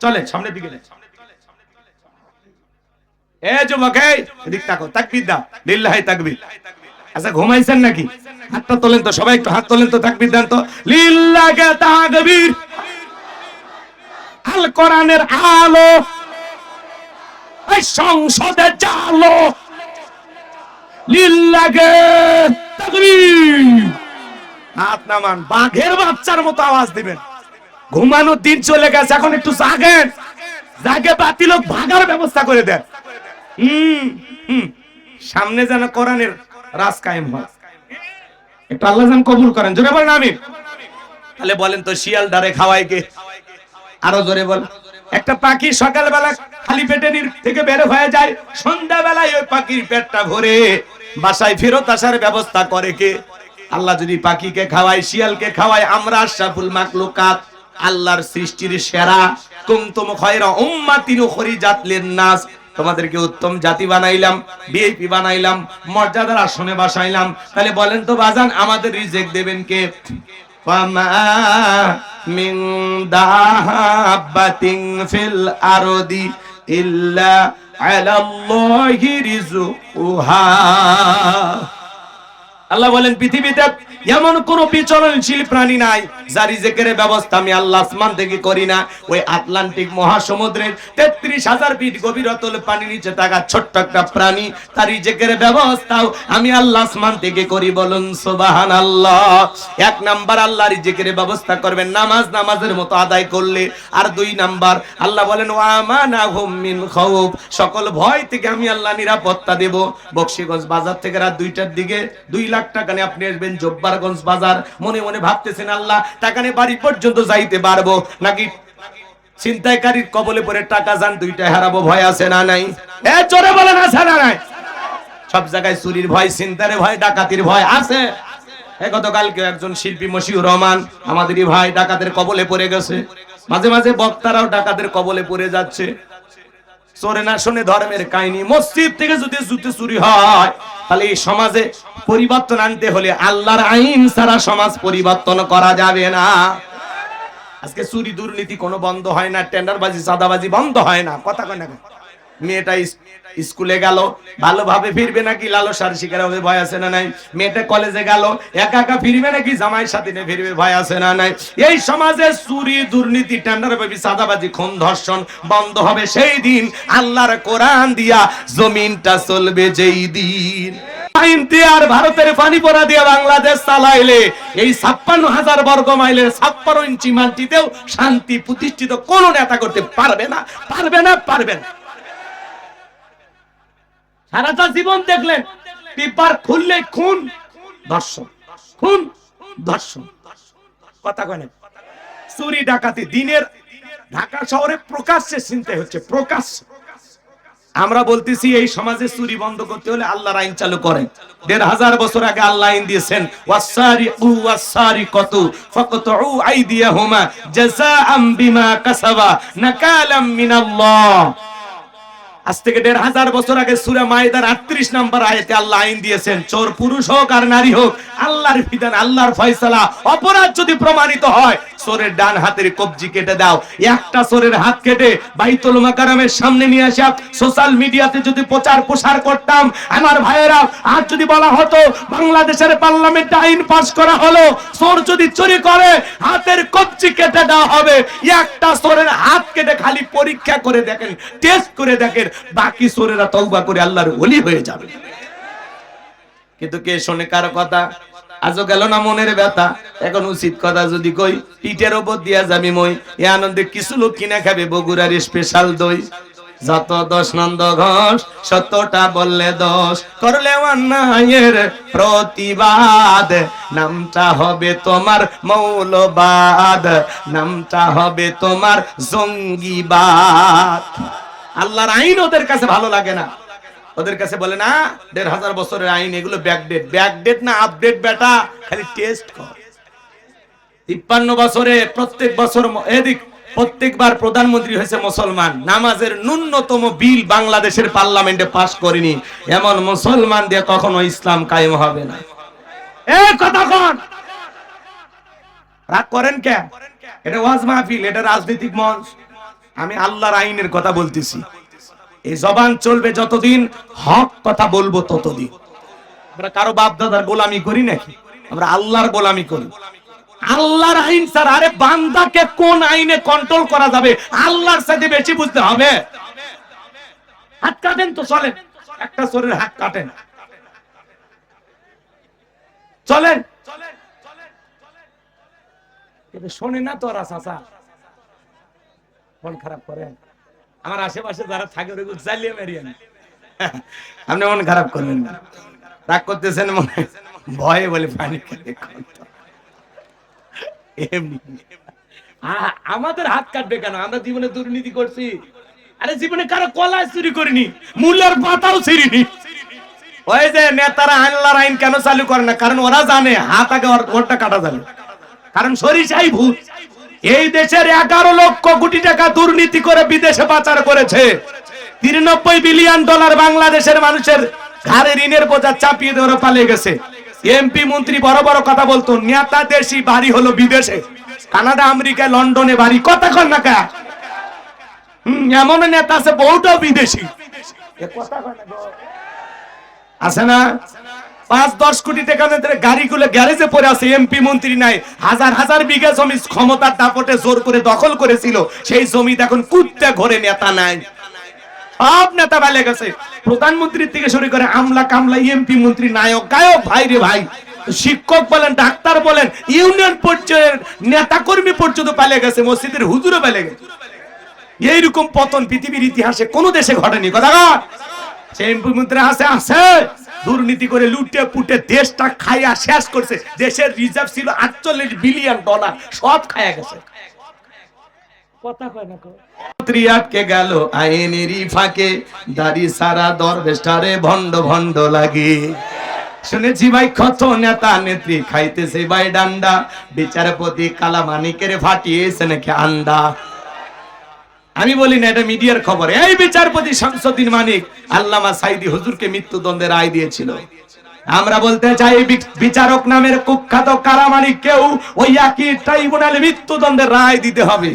চলে সামনের দিকে। এই যুবক, এই এদিক তাকাও, তাকবীর দাও, লিল্লাহি তাকবীর। আচ্ছা ঘুমাইছেন নাকি? হাতটা তোলেন তো, সবাই একটু হাত তোলেন তো, তাকবীর দেন তো, লিল্লাহি তাকবীর। আল কোরআনের আলো এই সংসদে জালো, লিল্লাহি তাকবীর। হাত নামান, বাঘের বাচ্চার মতো আওয়াজ দিবেন। ঘুমানোর দিন চলে গেছে, এখন একটু জাগেন, জাগে বাতিল ভাগার ব্যবস্থা করে দেন। সামনে যেন কোরআনের রাজ কায়েম হয়, একটু আল্লাহ যেন কবুল করেন। জোরে বলেন আমিন। তাহলে বলেন তো শিয়াল দাঁড়ে খাওয়ায় কে? আরো জোরে বল। একটা পাখি সকালবেলা খালি পেটে থেকে বের হয়ে যায়, সন্ধ্যাবেলায় ওই পাখির পেটটা ভরে বাসায় ফেরত আসার ব্যবস্থা করে কে? আল্লাহ যদি পাখিকে খাওয়ায়, শিয়ালকে খাওয়ায়, আমরা আশরাফুল মাখলুকাত, আল্লাহর সৃষ্টির সেরা, কুনতুম খায়রা উম্মাতিন উখরিজাত লিন-নাস, তোমাদেরকে উত্তম জাতি বানাইলাম, ভিআইপি বানাইলাম, মর্যাদার আসনে বসাইলাম। তাহলে বলেন তো বাজান, আমাদের রিজিক দেবেন কে? ফামা মিন দাব্বাতিন ফিল আরদি ইল্লা আলাল্লাহি রিজকুহা। আল্লাহ বলেন পৃথিবীতে এমন কোন বিচরণশীল প্রাণী নাই যার রিজিকের ব্যবস্থা আমি আল্লাহ আসমান থেকে করি না। ওই আটলান্টিক মহাসমুদ্রের 33,000 ফিট গভীরতল পানির নিচে থাকা ছোট্ট একটা প্রাণী, তার রিজিকের ব্যবস্থাও আমি আল্লাহ আসমান থেকে করি। বলুন সুবহানাল্লাহ। 1 নাম্বার আল্লাহ রিজিকের ব্যবস্থা করবেন নামাজের মতো আদায় করলে। আর 2 নাম্বার আল্লাহ বলেন ওয়া আমানাহুম মিন খাউফ, সকল ভয় থেকে আমি আল্লাহ নিরাপত্তা দেব। বক্সিগঞ্জ বাজার থেকে রাত 2টার দিকে 2 লাখ টাকা নিয়ে আপনি আসবেন জব্বারগঞ্জ বাজার, মনে মনে ভাবতেছেন আল্লাহ টাকা নিয়ে বাড়ি পর্যন্ত যাইতে পারবো নাকি ছিনতাইকারীর কবলে পড়ে টাকা যান 2টা হারাবো, ভয় আছে না নাই? এ জোরে বলেন আছে না নাই? সব জায়গায় চুরির ভয়, ছিনতাইয়ের ভয়, ডাকাতির ভয় আছে। গতকালকে একজন শিল্পী মশিউর রহমান আমাদেরই ভাই ডাকাতের কবলে পড়ে গেছে। মাঝে মাঝে বক্তারাও ডাকাতের কবলে পড়ে যাচ্ছে। চোরে না শুনে ধর্মের কাহিনী। মসজিদ থেকে যদি জুতো চুরি হয়, তাহলে এই সমাজে পরিবর্তন আনতে হলে আল্লাহর আইন ছাড়া সমাজ পরিবর্তন করা যাবে না। আজকে চুরি দুর্নীতি কোনো বন্ধ হয় না, টেন্ডারবাজি চাঁদাবাজি বন্ধ হয় না, কথা কয় না। মেয়েটা স্কুলে গেল, ভালোভাবে ফিরবে নাকি লালসার শিকার হবে, ভয় আছে না নাই? মেয়েটা কলেজে গেল, একা একা ফিরবে নাকি জামাইয়ের সাথে নিয়ে ফিরবে, ভয় আছে না নাই? এই সমাজে চুরি, দুর্নীতি, টেন্ডারবাজি, চাঁদাবাজি, খুন, ধর্ষণ বন্ধ হবে সেই দিন। আল্লাহর কোরআন দিয়া জমিনটা চলবে যেই দিন। আর ভারতের পানি পড়া দিয়ে বাংলাদেশ চালাইলে এই 56,000 বর্গ মাইলের 56 ইঞ্চি মাটিতেও শান্তি প্রতিষ্ঠিত কোন নেতা করতে পারবে না, পারবে না, পারবে না। সারাটা জীবন দেখলেন পেপার খুললে খুন, ধর্ষণ, খুন, ধর্ষণ, কথা কয় না? চুরি ডাকাতি দিনের ঢাকা শহরে প্রকাশ্যে চিনতে হচ্ছে, প্রকাশ্যে। আমরা বলতেছি এই সমাজে চুরি বন্ধ করতে হলে আল্লাহর আইন চালু করেন। 1500 বছর আগে আল্লাহ আইন দিয়েছেন, ওয়াসারিকু ওয়াসারিকাতু ফাকতউ আইদিয়াহুমা জাযাআম বিমা কাসাবা নাকালাম মিনাল্লাহ। আজ থেকে 1500 বছর আগে সূরা মাইদার 38 নম্বর আয়াতে আল্লাহ আইন দিয়েছেন, চোর পুরুষ হোক আর নারী হোক, আল্লাহর বিধান, আল্লাহর ফয়সালা। অপরাধ যদি প্রমাণিত হয়, চোরের ডান হাতের কবজি কেটে দাও। একটা চোরের হাত কেটে বাইতুল মাকারমের সামনে নিয়ে আসা সোশ্যাল মিডিয়াতে যদি প্রচার প্রসার করতাম, আমার ভাইয়েরা, আজ যদি বলা হতো বাংলাদেশের পার্লামেন্টে আইন পাস করা হলো, চোর যদি চুরি করে হাতের কবজি কেটে দেওয়া হবে। একটা চোরের হাত কেটে খালি পরীক্ষা করে দেখেন, টেস্ট করে দেখেন, বাকি চোরেরা তওবা করে আল্লাহর ওলি হয়ে যাবে। কিন্তু কে শোনে কার কথা? আজও গেল না মনের ব্যথা। এখন উচিত কথা যদি কই, পিঠের ওপর দিয়া যাবি মই। এ আনন্দে কিছু লোক কিনা খাবে বগুড়ার স্পেশাল দই। যত দোষ নন্দ ঘোষ, সত্যটা বললে দোষ, করলে অন্যায়ের প্রতিবাদ, নামটা হবে তোমার মৌলবাদ, নামটা হবে তোমার জঙ্গিবাদ। আল্লাহর আইন ওদের কাছে ভালো লাগে না। ওদের কাছে বলে না 1500 বছরের আইন, এগুলো ব্যাকডেট। ব্যাকডেট না আপডেট বেটা, খালি টেস্ট কর। 53 বছরে প্রত্যেক বছর এদিক প্রত্যেকবার প্রধানমন্ত্রী হয়েছে মুসলমান। নামাজের ন্যূনতম বিল বাংলাদেশের পার্লামেন্টে পাস করেনি এমন মুসলমান দিয়ে কখনো ইসলাম কায়েম হবে না। এই কথা কোন রাগ করেন কে? এটা ওয়াজ মাহফিল, এটা রাজনৈতিক মঞ্চ। আমি আল্লাহর আইনের কথা বলতেছি। এই জবান চলবে যতদিন, হক কথা বলবো ততদিন। আমরা কারো বাপ দাদার গোলামি করি নাকি? আমরা আল্লাহর গোলামি করি। আল্লাহর আইন স্যার, আরে বান্দাকে কোন আইনে কন্ট্রোল করা যাবে আল্লাহর সাথে বেশি বুঝতে হবে। হাত কাটেন তো চলেন, একটা চোরের হাত কাটেন, চলেন। শোনে না তোরা চাচা, মন খারাপ করেন। আমার আশেপাশে যারা থাকে ওগুলো চালিয়ে মেরিয়েন, আপনি মন খারাপ করবেন না। রাগ করতেছেন মনে, ভয়ে বলে পানি খেতে। আমাদের হাত কাটবে কেন? আমরা জীবনে দুর্নীতি করছি? আরে জীবনে কারো কলা চুরি করিনি, মূল্যের পাতাও ছিঁড়িনি। ওই যে নেতারা আল্লাহর আইন কেন চালু করে না? কারণ ওরা জানে হাত আগে ওরটা কাটা যাবে। কারণ সরিষাই ভূত। এই দেশের 11 লক্ষ কোটি টাকা দুর্নীতি করে বিদেশে পাচার করেছে। 93 বিলিয়ন ডলার বাংলাদেশের মানুষের ঘাড়ে ঋণের বোঝা চাপিয়ে দিয়ে ওরা পালিয়ে গেছে। এমপি মন্ত্রী বড় বড় কথা বলতো, নেতা দেশি, বাড়ি হলো বিদেশে, কানাডা, আমেরিকা, লন্ডনে বাড়ি। কথা কন না কা? এমন নেতা আছে বহুটাও বিদেশি। আছে না? 5-10 কোটি টাকা গাড়িগুলো গ্যারেজে পড়ে আছে। এমপি মন্ত্রী নাই, হাজার হাজার বিঘা জমি ক্ষমতার দাপটে জোর করে দখল করেছিল। সেই জমি এখন কুত্তে ঘরে নেতা নাই। সব নেতা বেলে গেছে, প্রধানমন্ত্রীর থেকে শুরু করে আমলা কামলা, এমপি মন্ত্রী, নায়ক গায়ক, ভাই রে ভাই। শিক্ষক বলেন, ডাক্তার বলেন, ইউনিয়ন পর্যায়ের নেতা কর্মী পর্যন্ত পালিয়ে গেছে, মসজিদের হুজুরও পালিয়ে গেছে। এইরকম পতন পৃথিবীর ইতিহাসে কোন দেশে ঘটেনি। কথা সেই এমপি মন্ত্রী আছে দুর্নীতি করে লুটে পুটে দেশটা খাইয়া শেষ করছে। দেশের রিজার্ভ ছিল 48 বিলিয়ন ডলার, সব খাইয়া গেছে। কথা কয় না আটকে গেল আইনেরই ফাঁকে, দাড়ি সারা দরবেশটারে ভণ্ড ভণ্ড লাগে। শুনেছি ভাই কত নেতা নেত্রী খাইতেছে ভাই ডান্ডা, বিচারপতি কালামানিকের ফাটিয়েছে নাকি আন্ডা। আমি বলি না, এটা মিডিয়ার খবর। এই বিচারপতি শামসুদ্দিন মানিক আল্লামা সাইদি হুজুরকে মৃত্যুদণ্ডের রায় দিয়েছিল। আমরা বলতে চাই বিচারক নামের কুখ্যাত কালামানিক কেউ ওই একই ট্রাইব্যুনালে মৃত্যুদণ্ডের রায় দিতে হবে।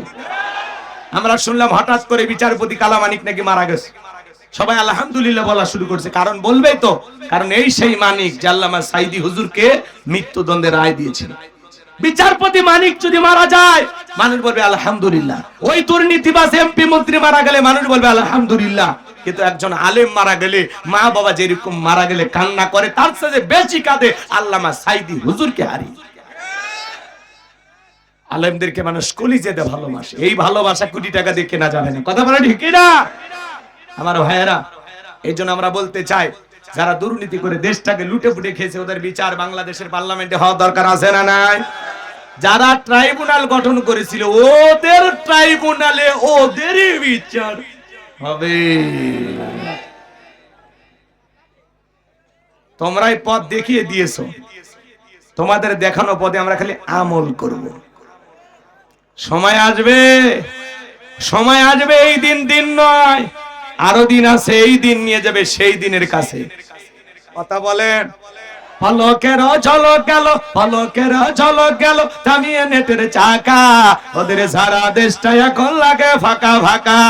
আমরা শুনলাম হঠাৎ করে বিচারপতি কালামানিক নাকি মারা গেছে। সবাই আলহামদুলিল্লাহ বলা শুরু করছে, কারণ বলবেই তো, কারণ এই সেই মানিক যে আল্লামা সাঈদী হুজুরকে মৃত্যুদণ্ডের রায় দিয়েছিল। বিচারপতি মানিক যদি মারা যায় মানুষ বলবে আলহামদুলিল্লাহ, ওই দুর্নীতিবাজ এমপি মন্ত্রী মারা গেলে মানুষ বলবে আলহামদুলিল্লাহ, কিন্তু একজন আলেম মারা গেলে, মা বাবা যেরকম মারা গেলে কান্না করে, তার সাথে বেশি কাঁদে আল্লামা সাঈদী হুজুরকে হারিয়ে। আলেমদেরকে মানুষ কলিজাতে ভালোবাসে, এই ভালোবাসা কোটি টাকা দিয়ে কেনা যাবে না। কথা বলে ঠিক না আমার ভাইয়েরা? এই জন্য আমরা বলতে চাই, যারা দুর্নীতি করে দেশটাকে লুটে পুটে খেয়েছে ওদের বিচার বাংলাদেশের পার্লামেন্টে হওয়া দরকার আছে না নাই? যারা ট্রাইব্যুনাল গঠন করেছিল ওদের ট্রাইব্যুনালে ওদেরই বিচার হবে। তোমরাই পথ দেখিয়ে দিয়েছো, তোমাদের দেখানো পথে আমরা খালি আমল করব। সময় আসবে, সময় আসবে, এই দিন দিন নয়, আরো দিন আছে, এই দিন নিয়ে যাবে সেই দিনের কাছে। কথা বলেন। পলকের ঝলক গেল, পলকের ঝলক গেল, থামিয়ে নেটের চাকা, ওদের সারা দেশটা এখন লাগে ফাঁকা ফাঁকা।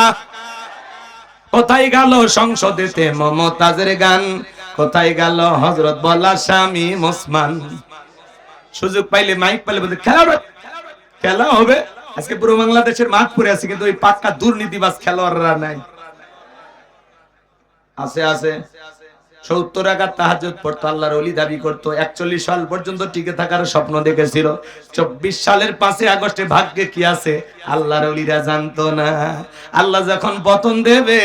কোথায় গেল সংসদেতে মমতাজের গান, কোথায় গেল হযরত বলা স্বামী ওসমান? সুযোগ পাইলে মাইক পাইলে বলতে খেলা হবে, খেলা হবে। আজকে পুরো বাংলাদেশের মাঠ পড়ে আছে, কিন্তু ওই পাক্কা দুর্নীতিবাজ খেলোয়াড়রা নাই। আছে আছে 70 রাকাত তাহাজ্জুদ পড়তো, আল্লাহর ওলি দাবি করতো, 41 সাল পর্যন্ত টিকে থাকার স্বপ্ন দেখেছিল। 24 সালের 5 আগস্টে ভাগ্যে কি আছে আল্লাহর ওলিরা জানতো না। আল্লাহ যখন পতন দেবে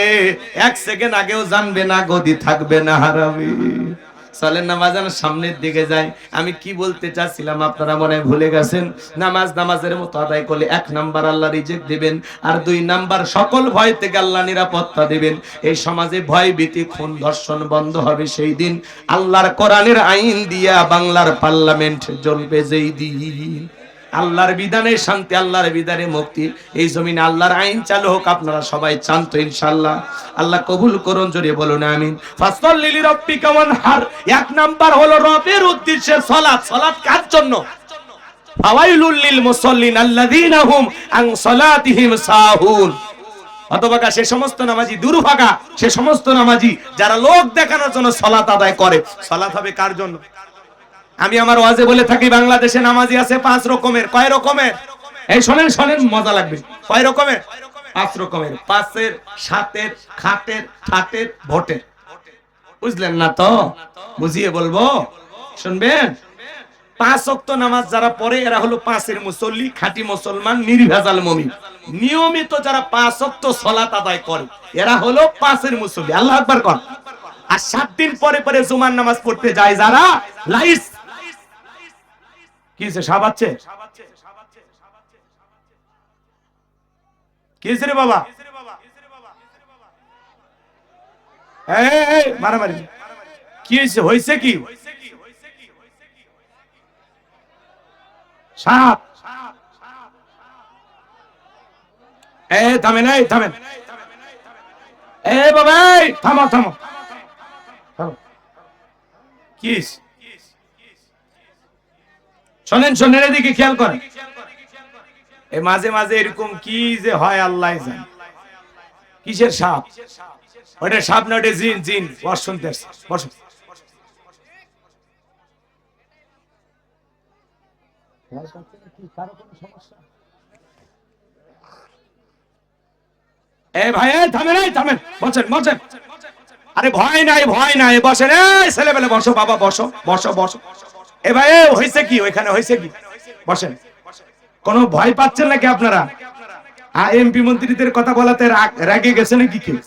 1 সেকেন্ড আগেও জানবে না, গদি থাকবে না, হারাবে। চলেন নামাজের সামনের দিকে যাই। আমি কি বলতে চাচ্ছিলাম আপনারা মনে ভুলে গেছেন। নামাজের মতো আদায় করলে 1 নাম্বার আল্লাহ রিজিক দিবেন, আর 2 নাম্বার সকল ভয় থেকে আল্লাহ নিরাপত্তা দিবেন। এই সমাজে ভয় ভীতি খুন ধর্ষণ বন্ধ হবে সেই দিন, আল্লাহর কোরআনের আইন দিয়া বাংলার পার্লামেন্ট জ্বলবে যেই দিন। আল্লাহর বিধানে শান্তি, আল্লাহর বিধানে মুক্তি, এই জমিনে আল্লাহর আইন চালু হোক। আপনারা সবাই চান তো ইনশাআল্লাহ? আল্লাহ কবুল করুন, জোরে বলুন আমিন। ফাসাল্লি লিরাব্বিকা ওয়ানহার, 1 নাম্বার হলো রবের উদ্দেশ্যে সালাত। সালাত কার জন্য? ফাওয়াইলুল লিল মুসাল্লিন আল্লাযীনা হুম আন সালাতিহিম সাহুন। অতঃপর সে সমস্ত নামাজি দুর্ভাগা, সে সমস্ত নামাজি যারা লোক দেখানোর জন্য সালাত আদায় করে। সালাত হবে কার জন্য? আমি আমার ওয়াজে বলে থাকি, বাংলাদেশে নামাজি আছে 5 রকমের। কয় রকমের? এই শোনেন শোনেন, মজা লাগবে। কয় রকমের? 5 রকমের। 5-এর, 7-এর, খাটের, ঠাটের, ভোটের। বুঝলেন না তো? বুঝিয়ে বলবো, শুনবেন। 5 ওয়াক্ত নামাজ যারা পড়ে এরা হলো 5-এর মুসল্লি, খাঁটি মুসলমান, নির্ভেজাল মুমিন। নিয়মিত যারা 5 ওয়াক্ত সালাত আদায় করে এরা হলো 5-এর মুসল্লি। আল্লাহু আকবার কর। আর 7 দিন পরে পরে জুমার নামাজ পড়তে যায় যারা, লাইস কিসে সাবাচ্ছে? কিসে রে বাবা? এই মারামারি কি হইছে? হইছে কি? সাপ। এই থামেন, এই থামেন, এই বাবা, এই থামো থামো। কি শোনেন শোনেন, এদিকে খেয়াল করেন। এই মাঝে মাঝে এরকম কি যে হয় আল্লাহ জানে। কিসের সাপ? ওটা সাপ না, ওটা জিন। জিন বস, শুনতে আসছে, বসো। এই ভাই, থামেন, এই থামেন, বসেন বসেন। আরে ভয় নাই, ভয় নাই, বসেন। এই ছেলেবেলে বসো বাবা, বসো বসো বসো। এ ভাই, হয়েছে কি? ওইখানে হয়েছে কি? বসেন। কোন ভয় পাচ্ছেন নাকি আপনারা? এমপি মন্ত্রীদের কথা বলাতে রেগে গেছে নাকি কেউ?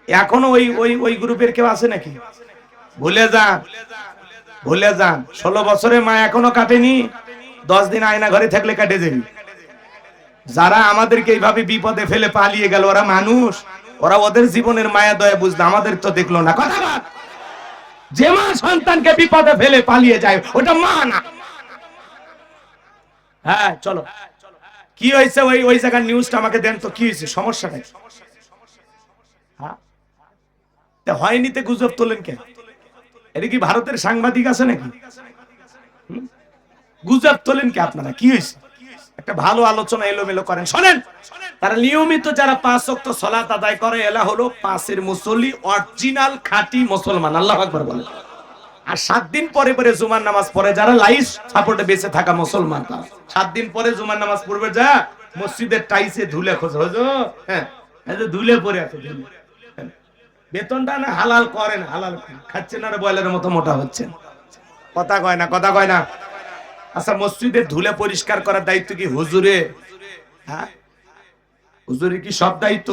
এখনো ওই ওই ওই গ্রুপের কেউ আছে নাকি? ভুলে যান, ভুলে যান। 16 বছরে মা এখনো কাটেনি, 10 দিন আয়না ঘরে থাকলে কাটে যাবি। যারা আমাদেরকে এইভাবে বিপদে ফেলে পালিয়ে গেল ওরা মানুষ? ওরা ওদের জীবনের মায়া দয়া বুঝলো, আমাদের তো দেখলো না। কথা বল। যে মা সন্তানকে বিপদে ফেলে পালিয়ে যায় ওটা মা না। হ্যাঁ চলো, কি হয়েছে ওই ওই জায়গার নিউজটা আমাকে দেন তো। কি হয়েছে? সমস্যা নাই? হ্যাঁ, হয়নি তে গুজব তোলেন কেন? এটা কি ভারতের সাংবাদিক আছে নাকি? গুজব তোলেন কে আপনারা? কি হয়েছে? একটা ভালো আলোচনা এলোমেলো করেন। শোনেন, তারা নিয়মিত যারা 5 ওয়াক্ত সালাত আদায় করে এলা হলো 5 এর মুসল্লি, অরিজিনাল খাঁটি মুসলমান। আল্লাহু আকবার বলে। আর 7 দিন পরে পরে জুমার নামাজ পড়ে যারা লাইফ সাপোর্টে বেঁচে থাকা মুসলমান, তারা 7 দিন পরে জুমার নামাজ পড়বে যা মসজিদের টাইসে ধুলে খোঁজ হজো, হ্যাঁ এই যে ধুলে পড়ে আছে, ধুলে বেতনটা না হালাল করেন, হালাল খাচ্ছেন আর বয়লের মতো মোটা হচ্ছেন। কথা কয় না, কথা কয় না। আচ্ছা, মসজিদের ধুলে পরিষ্কার করার দায়িত্ব কি হুজুরে? হ্যাঁ, হুজুরে কি সব দায়িত্ব?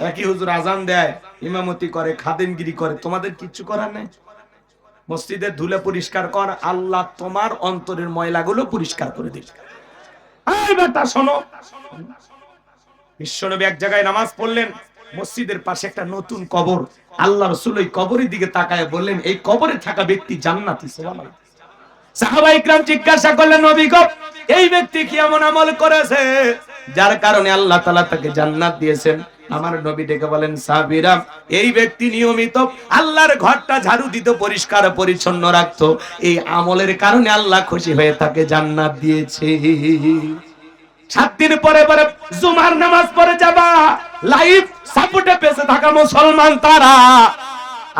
একই হুজুর আজান দেয়, ইমামতি করে, খাদেমগিরি করে, তোমাদের কিচ্ছু করার নাই? মসজিদের ধুলে পরিষ্কার কর, আল্লাহ তোমার অন্তরের ময়লাগুলো পরিষ্কার করে দিবে। এই বেটা শোনো, বিশ্বনবী এক জায়গায় নামাজ পড়লেন, মসজিদের পাশে একটা নতুন কবর, আল্লাহ রাসূল ওই কবরের দিকে তাকায় বললেন, এই কবরে থাকা ব্যক্তি জান্নাতি। সুবহানাল্লাহ। সাহাবায়ে কিরাম জিজ্ঞাসা করলেন, নবী গো, এই ব্যক্তি কি এমন আমল করেছে যার কারণে আল্লাহ তাআলা তাকে জান্নাত দিয়েছেন? আমার নবী ডেকে বলেন, সাহাবীরা, এই ব্যক্তি নিয়মিত আল্লাহর ঘরটা ঝাড়ু দিত, পরিষ্কার পরিচ্ছন্ন রাখতো, এই আমলের কারণে আল্লাহ খুশি হয়ে তাকে জান্নাত দিয়েছে। 7 দিন পরে পরে জুমার নামাজ পড়ে যাবা, লাইফ সাপোর্টে বেঁচে থাকা মুসলমান তারা।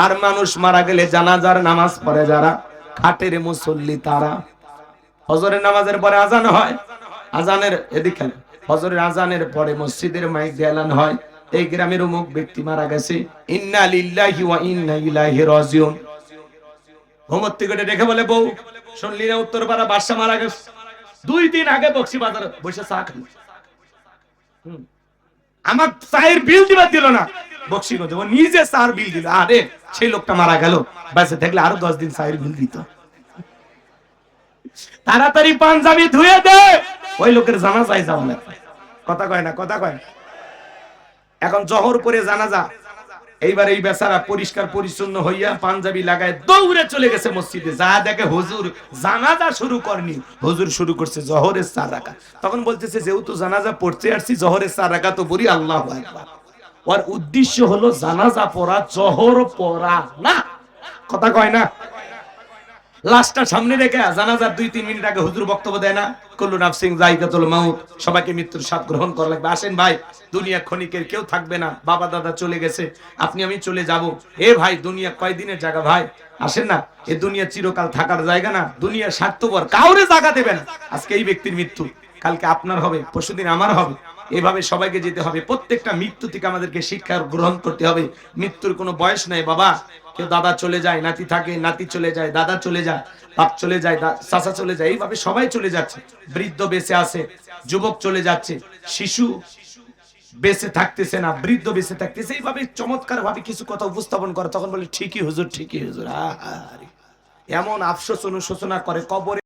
আর মানুষ মারা গেলে জানাজার নামাজ পড়ে যারা, খাটের মুসল্লি তারা। ফজরের নামাজের পরে আজান হয়, আজানের এদিকে ফজরের আজানের পরে মসজিদের মাইক দিয়ে এলান হয়, এই গ্রামের অমুক ব্যক্তি মারা গেছে, ইন্না লিল্লাহি ওয়া ইন্না ইলাইহি রাজিউন। ঘুমোর থেকে দেখে বলে, বউ শুনলি না উত্তরপাড়া বাদশা মারা গেছে? 2 দিন আগে বক্সি বাজারে বসে চা খাই, আমার চায়ের বিল দিবার দিল না, বক্সি ও নিজে চার বিল দিল। আরে সেই লোকটা মারা গেল, বেঁচে থাকলে আরো 10 দিন চায়ের বিল দিত। তাড়াতাড়ি পাঞ্জাবি ধুয়ে দে, ওই লোকের জানাজায় যাও না। কথা কয় না, কথা কয়। এখন জহর পরে জানাজা, এইবার এই বেচারা পরিষ্কার পরিচ্ছন্ন হইয়া পাঞ্জাবি লাগায় দৌড়ে চলে গেছে মসজিদে, যা দেখে হুজুর জানাজা শুরু করনি, হুজুর শুরু করছে জহরের 4 রাকাত। তখন বলতেছে, যেহেতু জানাজা পড়তে আসছি, জহরের 4 রাকাত তো পড়ি, আল্লাহু আকবার। ওর উদ্দেশ্য হলো জানাজা পড়া, জহর পড়া না। কথা কয় না। লাশটা সামনে রেখে জানাজার 2-3 মিনিট আগে হুজুর বক্তব্য দেয় না, কুল্লু নাফসিন যায়কাতুল মাউত, সবাইকে মৃত্যুর স্বাদ গ্রহণ করা লাগবে, আসেন ভাই, দুনিয়া ক্ষণিকের, কেউ থাকবে না, বাবা দাদা চলে গেছে, আপনি আমি চলে যাব। এ ভাই, দুনিয়া কয়দিনের জায়গা ভাই, আসেন না, এ দুনিয়া চিরকাল থাকার জায়গা না, দুনিয়া স্বার্থপর, কাউরে জায়গা দেবেন। আজকে এই ব্যক্তির মৃত্যু, কালকে আপনার হবে, পরশুদিন আমার হবে, এভাবে সবাইকে যেতে হবে। প্রত্যেকটা মৃত্যু থেকে আমাদেরকে শিক্ষা গ্রহণ করতে হবে। মৃত্যুর কোনো বয়স নাই বাবা। কেউ দাদা চলে যায়, নাতি থাকে, নাতি চলে যায়, দাদা চলে যায়, বাপ চলে যায়, চাচা চলে যায়, এইভাবে সবাই চলে যাচ্ছে। বৃদ্ধ বেঁচে আছে, যুবক চলে যাচ্ছে, শিশু বেঁচে থাকতেছে না, বৃদ্ধ বেঁচে থাকতেছে। এইভাবে চমৎকার ভাবে কিছু কথা উপস্থাপন করে, তখন বলে ঠিকই হুজুর, ঠিকই হুজুর। এমন আফসোস অনুশোচনা করে কবরে।